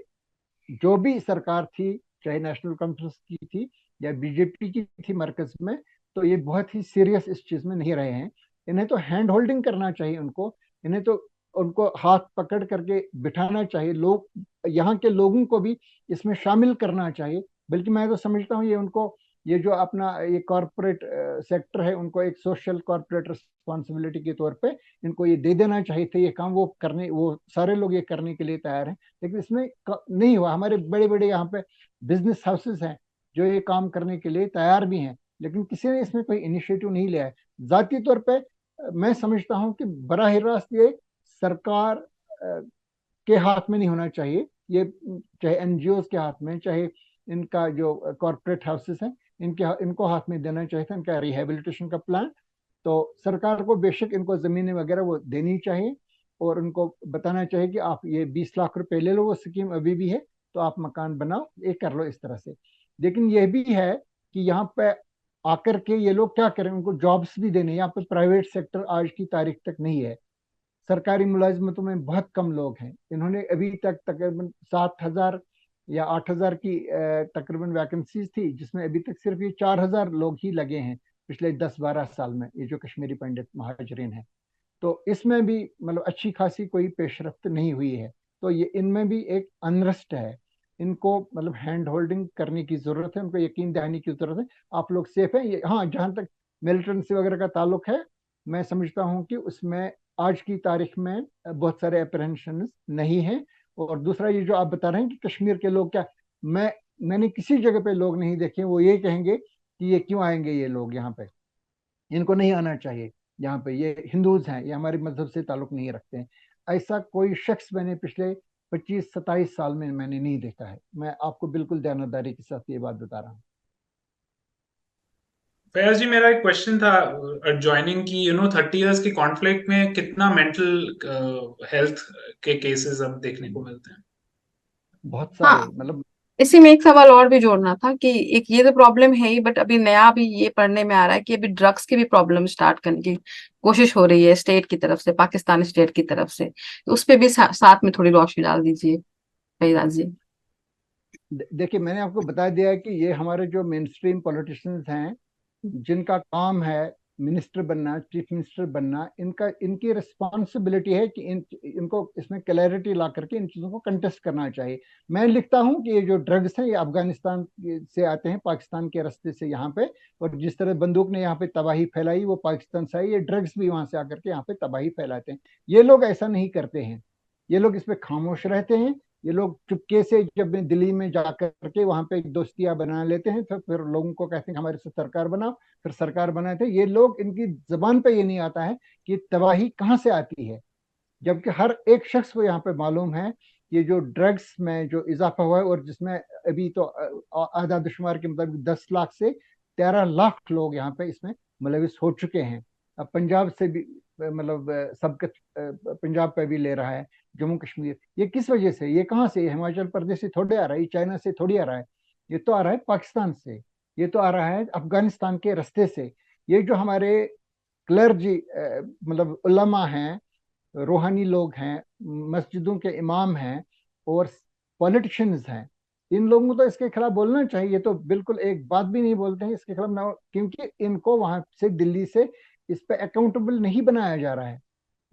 जो भी सरकार थी, चाहे नेशनल कॉन्फ्रेंस की थी या बीजेपी की थी मरकज में, तो ये बहुत ही सीरियस इस चीज में नहीं रहे हैं। इन्हें तो हैंड होल्डिंग करना चाहिए, उनको इन्हें तो उनको हाथ पकड़ करके बिठाना चाहिए, लोग यहाँ के लोगों को भी इसमें शामिल करना चाहिए। बल्कि मैं तो समझता हूँ ये उनको, ये जो अपना ये कॉरपोरेट सेक्टर है, उनको एक सोशल कॉरपोरेट रिस्पॉन्सिबिलिटी के तौर पे इनको ये दे देना चाहिए था। ये काम वो करने, वो सारे लोग ये करने के लिए तैयार हैं, लेकिन इसमें नहीं हुआ। हमारे बड़े बड़े यहाँ पे बिजनेस हाउसेस हैं जो ये काम करने के लिए तैयार भी हैं, लेकिन किसी ने इसमें कोई इनिशिएटिव नहीं लिया है। जाती तौर पे मैं समझता हूँ कि बराह रास्त ये सरकार के हाथ में नहीं होना चाहिए, ये चाहे एनजीओ के हाथ में, चाहे इनका जो कॉरपोरेट हाउसेस हैं, इनको हाथ में देना चाहिए था इनका रिहेबिलिटेशन का प्लान। तो सरकार को बेशक इनको जमीनें वगैरह वो देनी चाहिए, और उनको बताना चाहिए कि आप ये 20 लाख रुपए ले लो, वो स्कीम अभी भी है, तो आप मकान बनाओ, ये कर लो इस तरह से। लेकिन यह भी है कि यहाँ पे आकर के ये लोग क्या करें, उनको जॉब्स भी देने। यहाँ पे प्राइवेट सेक्टर आज की तारीख तक नहीं है, सरकारी मुलाजमतों में बहुत कम लोग हैं। इन्होंने अभी तक तकरीबन 7,000 या 8,000 की तकरीबन वैकेंसीज थी, जिसमें अभी तक सिर्फ ये 4,000 लोग ही लगे हैं पिछले 10-12 साल में, ये जो कश्मीरी पंडित महाजरीन हैं। तो इसमें भी मतलब अच्छी खासी कोई पेशरफ्त नहीं हुई है। तो ये इनमें भी एक अनरेस्ट है, इनको मतलब हैंड होल्डिंग करने की जरूरत है, उनको यकीन दिलाने की जरूरत है आप लोग सेफ हैं। ये हाँ, जहां तक मिलिटेंसी वगैरह का ताल्लुक है, मैं समझता हूँ कि उसमें आज की तारीख में बहुत सारे अप्रहेंशन नहीं है। और दूसरा ये जो आप बता रहे हैं कि कश्मीर के लोग क्या, मैंने किसी जगह पे लोग नहीं देखे वो ये कहेंगे कि ये क्यों आएंगे ये लोग यहाँ पे, इनको नहीं आना चाहिए यहाँ पे, ये हिंदूज हैं, ये हमारे मजहब से ताल्लुक नहीं रखते हैं। ऐसा कोई शख्स मैंने पिछले 25-27 साल में मैंने नहीं देखा है। मैं आपको बिल्कुल दयानतदारी के साथ ये बात बता रहा हूँ।
फैज जी, मेरा एक क्वेश्चन था ज्वाइनिंग की, 30 इयर्स के कॉन्फ्लिक्ट में कितना मेंटल हेल्थ के केसेस अब देखने को मिलते हैं?
बहुत
हाँ,
सारे, मतलब
इसी में एक सवाल और भी जोड़ना था कि एक ये तो प्रॉब्लम है ही, बट अभी नया भी ये पढ़ने में आ रहा है कि अभी ड्रग्स की भी प्रॉब्लम स्टार्ट करने की कोशिश हो रही है स्टेट की तरफ से, पाकिस्तानी स्टेट की तरफ से। तो उस पे भी साथ में थोड़ी रोशनी डाल दीजिए फैयाज जी।
देखिए, मैंने आपको बता दिया है कि ये हमारे जो मेन स्ट्रीम पॉलिटिशियंस हैं, जिनका काम है मिनिस्टर बनना, चीफ मिनिस्टर बनना, इनकी रिस्पॉन्सिबिलिटी है कि इनको इसमें क्लैरिटी ला करके इन चीज़ों को कंटेस्ट करना चाहिए। मैं लिखता हूँ कि ये जो ड्रग्स हैं ये अफगानिस्तान से आते हैं, पाकिस्तान के रास्ते से यहाँ पे, और जिस तरह बंदूक ने यहाँ पे तबाही फैलाई वो पाकिस्तान से आई, ये ड्रग्स भी वहां से आकर के यहाँ पे तबाही फैलाते हैं। ये लोग ऐसा नहीं करते हैं, ये लोग इस पे खामोश रहते हैं। ये लोग चुपके से जब दिल्ली में जाकर के वहां पे दोस्तियां बना लेते हैं, फिर लोगों को कहते हैं हमारे से सरकार बनाओ, फिर सरकार बनाते हैं। ये लोग, इनकी जबान पे ये नहीं आता है कि तबाही कहाँ से आती है, जबकि हर एक शख्स को यहाँ पे मालूम है ये जो ड्रग्स में जो इजाफा हुआ है, और जिसमें अभी तो आधा शुमार के मुताबिक 10 लाख से 13 लाख लोग यहाँ पे इसमें मुलविस हो चुके हैं। अब पंजाब से भी मतलब सबकत पंजाब पे भी ले रहा है, जम्मू कश्मीर। ये किस वजह से, ये कहाँ से, ये हिमाचल प्रदेश से थोड़े आ रहा है, ये चाइना से थोड़ी आ रहा है, ये तो आ रहा है पाकिस्तान से, ये तो आ रहा है अफगानिस्तान के रास्ते से। ये जो हमारे क्लर्जी मतलब उलमा हैं, रूहानी लोग हैं, मस्जिदों के इमाम हैं और पॉलिटिशियंस हैं, इन लोगों को तो इसके खिलाफ बोलना चाहिए। ये तो बिल्कुल एक बात भी नहीं बोलते हैं इसके खिलाफ ना, क्योंकि इनको वहां से दिल्ली से इस पे अकाउंटेबल नहीं बनाया जा रहा है।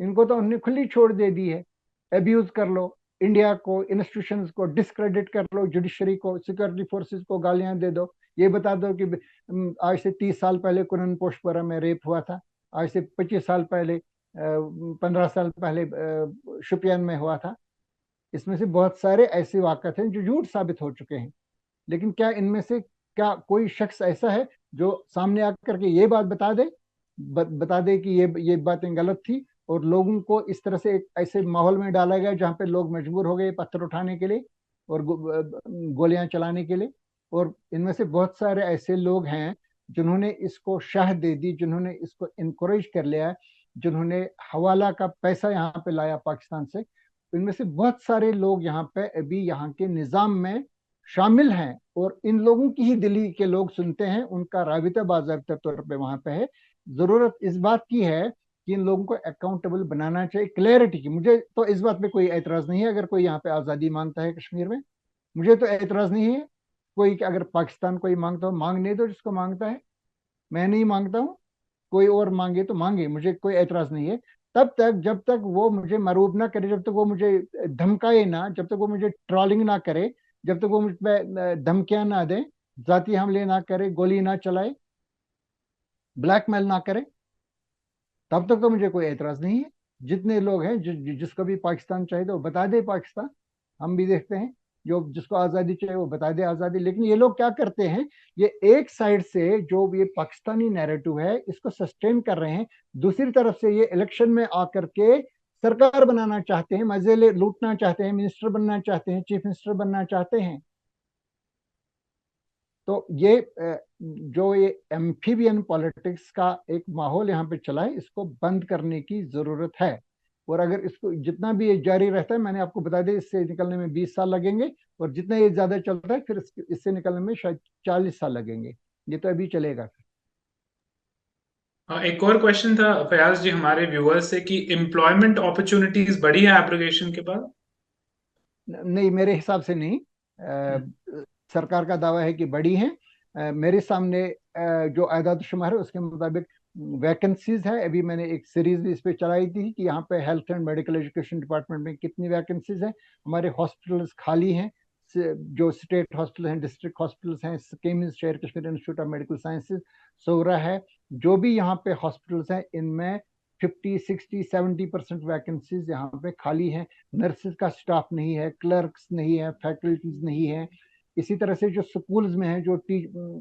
इनको तो उन्होंने खुली छोड़ दे दी है। अब्यूज कर लो इंडिया को, इंस्टीट्यूशंस को डिस्क्रेडिट कर लो, जुडिशरी को, सिक्योरिटी फोर्सेस को गालियां दे दो। ये बता दो कि आज से 30 साल पहले कुनन पोशपरा में रेप हुआ था, आज से 25 साल पहले, 15 साल पहले शुपियान में हुआ था। इसमें से बहुत सारे ऐसे वाक़यात हैं जो झूठ साबित हो चुके हैं। लेकिन क्या इनमें से क्या कोई शख्स ऐसा है जो सामने आकर के ये बात बता दे, बता दे कि ये बातें गलत थी, और लोगों को इस तरह से एक ऐसे माहौल में डाला गया जहाँ पे लोग मजबूर हो गए पत्थर उठाने के लिए और गोलियां चलाने के लिए। और इनमें से बहुत सारे ऐसे लोग हैं जिन्होंने इसको शाह दे दी, जिन्होंने इसको इनकरेज कर लिया, जिन्होंने हवाला का पैसा यहाँ पे लाया पाकिस्तान से। इनमें से बहुत सारे लोग यहाँ पे अभी यहाँ के निज़ाम में शामिल हैं, और इन लोगों की ही दिल्ली के लोग सुनते हैं, उनका राबिता बाज़ाब्ता तौर पे वहां पे है। जरूरत इस बात की है कि इन लोगों को अकाउंटेबल बनाना चाहिए, क्लैरिटी की। मुझे तो इस बात पे कोई एतराज नहीं है अगर कोई यहाँ पे आज़ादी मांगता है कश्मीर में, मुझे तो एतराज नहीं है। कोई अगर पाकिस्तान कोई मांगता हो, मांगने दो जिसको मांगता है, मैं नहीं मांगता हूँ। कोई और मांगे तो मांगे, मुझे कोई एतराज नहीं है। तब तक जब तक वो मुझे मरूब ना करे, जब तक वो मुझे धमकाए ना, जब तक वो मुझे ट्रॉलिंग ना करे, जब तक वो मुझ पे धमकियां ना दे, जाती हमले ना करे, गोली ना चलाए, ब्लैकमेल ना करे, तब तक तो मुझे कोई एतराज नहीं है। जितने लोग हैं जिसको भी पाकिस्तान चाहिए तो बता दे पाकिस्तान, हम भी देखते हैं। जो जिसको आज़ादी चाहिए वो बता दे आज़ादी। लेकिन ये लोग क्या करते हैं, ये एक साइड से जो ये पाकिस्तानी नैरेटिव है इसको सस्टेन कर रहे हैं, दूसरी तरफ से ये इलेक्शन में आकर के सरकार बनाना चाहते हैं, मजे लूटना चाहते हैं, मिनिस्टर बनना चाहते हैं, चीफ मिनिस्टर बनना चाहते हैं। तो ये जो ये एम्फीबियन पॉलिटिक्स का एक माहौल यहाँ पे चला है, इसको बंद करने की जरूरत है। और अगर इसको जितना भी ये जारी रहता है, मैंने आपको बता दिया, इससे निकलने में 20 साल लगेंगे, और जितना ये ज्यादा चलता है फिर इससे निकलने में शायद 40 साल लगेंगे। ये तो अभी चलेगा।
एक और क्वेश्चन था फयाज जी हमारे व्यूअर्स से कि एम्प्लॉयमेंट अपॉर्चुनिटीज बढ़ी है एब्रोगेशन के बाद?
नहीं, मेरे हिसाब से नहीं। सरकार का दावा है कि बड़ी है। मेरे सामने जो आदाद शुमार है उसके मुताबिक वैकेंसीज है। अभी मैंने एक सीरीज भी इस पे चलाई थी कि यहाँ पे health and medical education department में कितनी वैकेंसीज हैं। हमारे हॉस्पिटल्स खाली हैं, जो स्टेट हॉस्पिटल हैं, डिस्ट्रिक्ट हॉस्पिटल्स हैं, schemes, Sher Kashmir institute of medical sciences, Soura है, जो भी यहाँ पे हॉस्पिटल्स हैं इनमें 50, 60, 70% वैकेंसीज यहाँ पे खाली हैं। नर्सेज का स्टाफ नहीं है, क्लर्क्स नहीं है, फैकल्टीज नहीं है। इसी तरह से जो स्कूल्स में है, जो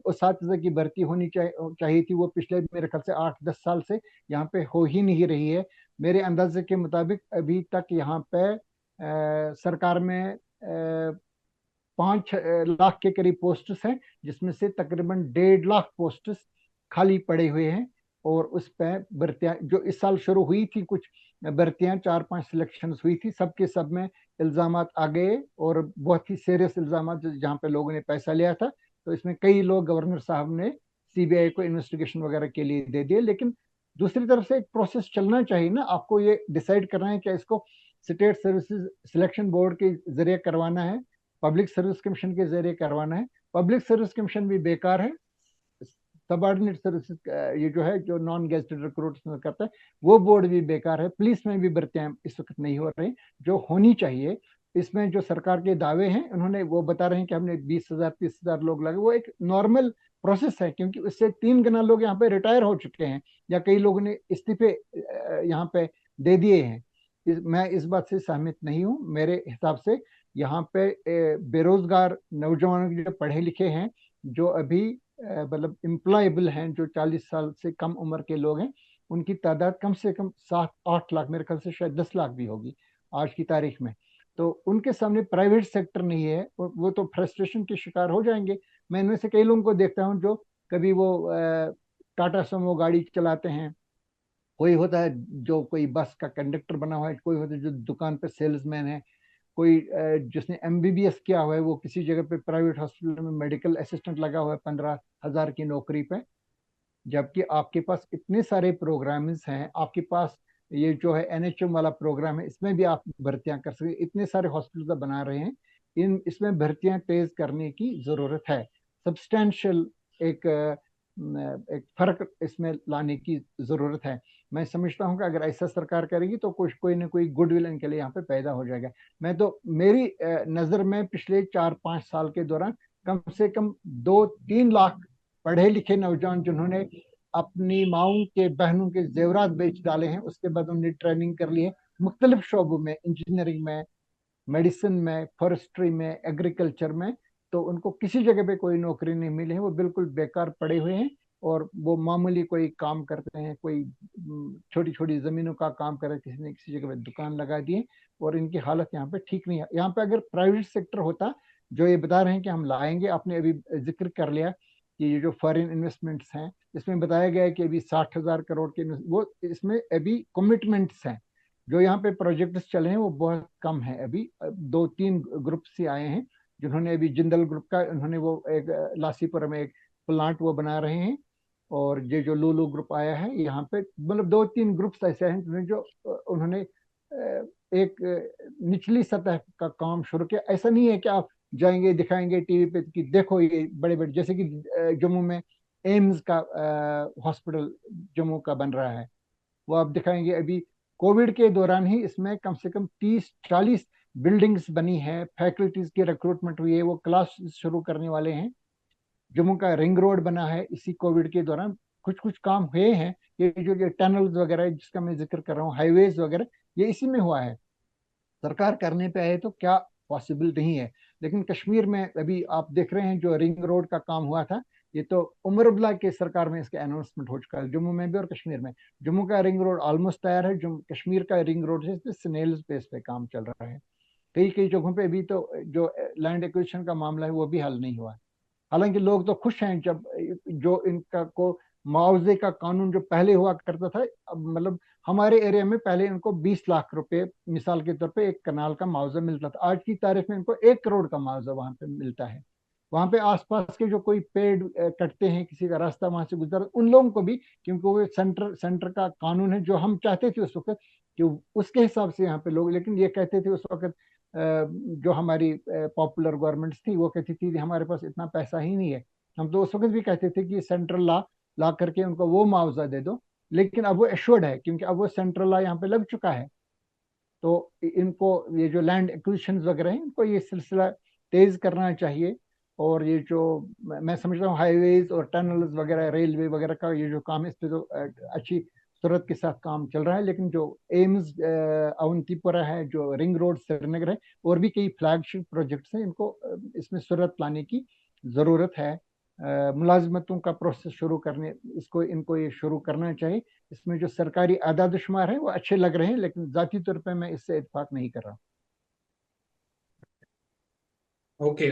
उस्ताद की भर्ती होनी चाहिए थी, वो पिछले मेरे ख्याल से 8-10 साल से यहाँ पे हो ही नहीं रही है। मेरे अंदाजे के मुताबिक अभी तक यहाँ पे सरकार में 5 लाख के करीब पोस्ट्स हैं, जिसमें से तकरीबन 1.5 लाख पोस्ट्स खाली पड़े हुए हैं। और उस पर भर्तियां जो इस साल शुरू हुई थी, कुछ भर्तियां 4-5 सिलेक्शन हुई थी, सबके सब में इल्जामात आ गए, और बहुत ही सीरियस इल्जामात, जहाँ पे लोगों ने पैसा लिया था। तो इसमें कई लोग गवर्नर साहब ने सीबीआई को इन्वेस्टिगेशन वगैरह के लिए दे दिए। लेकिन दूसरी तरफ से एक प्रोसेस चलना चाहिए ना, आपको ये डिसाइड करना है कि इसको स्टेट सर्विसेज सिलेक्शन बोर्ड के जरिए करवाना है, पब्लिक सर्विस कमीशन के जरिए करवाना है। पब्लिक सर्विस कमीशन भी बेकार है, सबऑर्डिनेट सर्विसेज ये जो है, जो नॉन गेजेटेड रिक्रूटमेंट करता है, वो बोर्ड भी बेकार है। पुलिस में भी भर्तियां इस वक्त नहीं हो रही जो होनी चाहिए। इसमें जो सरकार के दावे हैं, उन्होंने वो बता रहे हैं कि हमने 20,000 30,000 लोग लगे, वो एक नॉर्मल प्रोसेस है, क्योंकि उससे 3 गुना लोग यहाँ पे रिटायर हो चुके हैं, या कई लोगों ने इस्तीफे यहाँ पे दे दिए हैं। मैं इस बात से सहमत नहीं हूँ। मेरे हिसाब से यहाँ पे बेरोजगार नौजवान जो पढ़े लिखे हैं, जो अभी मतलब एम्प्लॉयबल हैं, जो 40 साल से कम उम्र के लोग हैं, उनकी तादाद कम से कम 7-8 लाख, मेरे ख्याल से शायद 10 लाख भी होगी आज की तारीख में। तो उनके सामने प्राइवेट सेक्टर नहीं है, और वो तो फ्रस्ट्रेशन के शिकार हो जाएंगे। मैं इनमें से कई लोगों को देखता हूँ जो कभी वो टाटा सुमो गाड़ी चलाते हैं, कोई होता है जो कोई बस का कंडक्टर बना हुआ है, कोई होता है जो दुकान पे सेल्समैन है, कोई जिसने एमबीबीएस किया हुआ है, वो किसी जगह पे प्राइवेट हॉस्पिटल में मेडिकल असिस्टेंट लगा हुआ है 15,000 की नौकरी पे। जबकि आपके पास इतने सारे प्रोग्राम्स हैं, आपके पास ये जो है एनएचएम वाला प्रोग्राम है, इसमें भी आप भर्तियां कर सकते, इतने सारे हॉस्पिटल बना रहे हैं। इसमें भर्तियां तेज करने की जरूरत है। सब्सटैंशियल एक एक फर्क इसमें लाने की जरूरत है। मैं समझता हूँ कि अगर ऐसा सरकार करेगी तो कुछ कोई ना कोई गुडविल इनके लिए यहाँ पे पैदा हो जाएगा। मैं तो मेरी नजर में पिछले 4-5 साल के दौरान कम से कम 2-3 लाख पढ़े लिखे नौजवान, जिन्होंने अपनी माओं के बहनों के जेवरात बेच डाले हैं, उसके बाद उन्होंने ट्रेनिंग कर ली है मुख्तलिफ शोबों में, इंजीनियरिंग में, मेडिसिन में, फॉरेस्ट्री में, एग्रीकल्चर में, तो उनको किसी जगह पे कोई नौकरी नहीं मिली है, वो बिल्कुल बेकार पड़े हुए हैं। और वो मामूली कोई काम करते हैं, कोई छोटी छोटी जमीनों का काम कर रहे हैं, किसी ने किसी जगह पे दुकान लगा दी है, और इनकी हालत यहाँ पे ठीक नहीं है। यहाँ पे अगर प्राइवेट सेक्टर होता, जो ये बता रहे हैं कि हम लाएंगे, आपने अभी जिक्र कर लिया कि ये जो फॉरेन इन्वेस्टमेंट्स हैं, इसमें बताया गया है कि अभी 60,000 करोड़ के वो इसमें अभी कमिटमेंट्स हैं। जो यहाँ पे प्रोजेक्ट्स चले हैं वो बहुत कम है। अभी 2-3 ग्रुप से आए हैं, जिन्होंने अभी जिंदल ग्रुप का, उन्होंने वो एक लासीपुर में एक प्लांट वो बना रहे हैं। और ये जो लूलू ग्रुप आया है यहाँ पे, मतलब 2-3 ग्रुप्स ऐसे हैं जिन्होंने जो उन्होंने एक निचली सतह का काम शुरू किया। ऐसा नहीं है कि आप जाएंगे दिखाएंगे टीवी पे कि देखो ये बड़े बड़े, जैसे कि जम्मू में एम्स का हॉस्पिटल जम्मू का बन रहा है, वो आप दिखाएंगे। अभी कोविड के दौरान ही इसमें कम से कम 30-40 बिल्डिंग्स बनी है, फैकल्टीज की रिक्रूटमेंट हुई है, वो क्लास शुरू करने वाले हैं। जम्मू का रिंग रोड बना है इसी कोविड के दौरान, कुछ कुछ काम हुए हैं। ये जो ये टनल्स वगैरह है, जिसका मैं जिक्र कर रहा हूँ, हाईवेज वगैरह, ये इसी में हुआ है। सरकार करने पे आए तो क्या पॉसिबल नहीं है। लेकिन कश्मीर में अभी आप देख रहे हैं जो रिंग रोड का काम हुआ था, ये तो उमर अब्दुल्ला के सरकार में इसका अनाउंसमेंट हो चुका है, जम्मू में भी और कश्मीर में। जम्मू का रिंग रोड ऑलमोस्ट तैयार है, जो कश्मीर का रिंग रोड है स्नेल्स बेस पे काम चल रहा है। कई कई जगहों पे अभी तो जो लैंड एक्विजिशन का मामला है वो भी हल नहीं हुआ है। हालांकि लोग तो खुश हैं, जब जो इनका को मुआवजे का कानून जो पहले हुआ करता था, अब मतलब हमारे एरिया में पहले इनको 20 लाख रुपए मिसाल के तौर पे एक कनाल का मुआवजा मिलता था, आज की तारीख में इनको 1 करोड़ का मुआवजा वहां पे मिलता है। वहां पे आसपास के जो कोई पेड़ कटते हैं, किसी का रास्ता वहां से गुजर, उन लोगों को भी, क्योंकि वो सेंटर सेंटर का कानून है, जो हम चाहते थे उस वक्त कि उसके हिसाब से यहाँ पे लोग, लेकिन ये कहते थे उस वक्त जो हमारी पॉपुलर गवर्नमेंट्स थी, वो कहती थी हमारे पास इतना पैसा ही नहीं है। हम तो उस वक्त भी कहते थे कि सेंट्रल ला ला करके उनको वो मुआवजा दे दो। लेकिन अब वो एश्योर्ड है, क्योंकि अब वो सेंट्रल लॉ यहाँ पे लग चुका है। तो इनको ये जो लैंड एक्विजिशन वगैरह है, इनको ये सिलसिला तेज करना चाहिए। और ये जो मैं समझता हूँ हाईवेज और टनल्स वगैरह, रेलवे वगैरह का ये जो काम है, इस पे तो अच्छी सूरत के साथ काम चल रहा है, लेकिन जो एम्स अवंतीपुरा है, जो रिंग रोड श्रीनगर है, और भी कई फ्लैगशिप प्रोजेक्ट्स हैं, इनको इसमें सूरत लाने की ज़रूरत है। मुलाजमतों का प्रोसेस शुरू करने, इनको ये शुरू करना चाहिए। इसमें जो सरकारी आदाद शुमार है वो अच्छे लग रहे हैं, लेकिन ज़ाती तौर पे मैं इससे इत्फाक नहीं कर रहा।
ओके,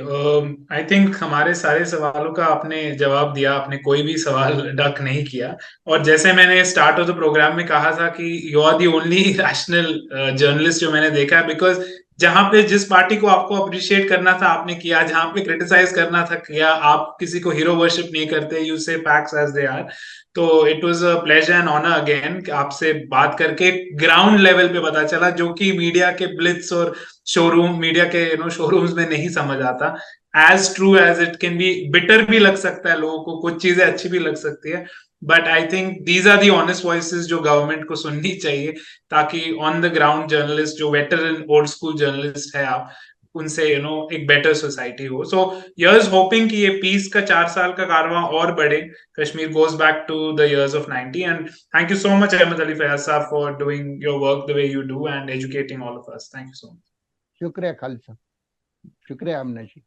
आई थिंक हमारे सारे सवालों का आपने जवाब दिया, आपने कोई भी सवाल डक नहीं किया। और जैसे मैंने स्टार्ट ऑफ द प्रोग्राम में कहा था कि you are the only rational journalist जो मैंने देखा है, बिकॉज जहां पे जिस पार्टी को आपको अप्रिशिएट करना था आपने किया, जहां पे क्रिटिसाइज करना था किया, आप किसी को हीरो वर्शिप नहीं करते, you say facts as they are. तो it was a pleasure and honour again आपसे बात करके ग्राउंड लेवल पे पता चला, जो कि मीडिया के ब्लिट्स और शोरूम, मीडिया के शोरूम्स में नहीं समझ आता। As true as it can be, bitter भी लग सकता है लोगों को, कुछ चीजें अच्छी भी लग सकती है, but I think these are the honest voices जो गवर्नमेंट को सुननी चाहिए, ताकि ऑन द ग्राउंड जर्नलिस्ट, जो वेटरन ओल्ड स्कूल जर्नलिस्ट है आप, उनसे एक बेटर सोसाइटी हो। सो यर्स होपिंग कि ये पीस का 4 साल का कारवां और बढ़े, Kashmir goes back to the years of 90, and thank you so much Ahmed Ali Fayaz sir for doing your work the way you do and educating all of us. Thank you so much.
शुक्रिया खालिद साहब, शुक्रिया आमना जी।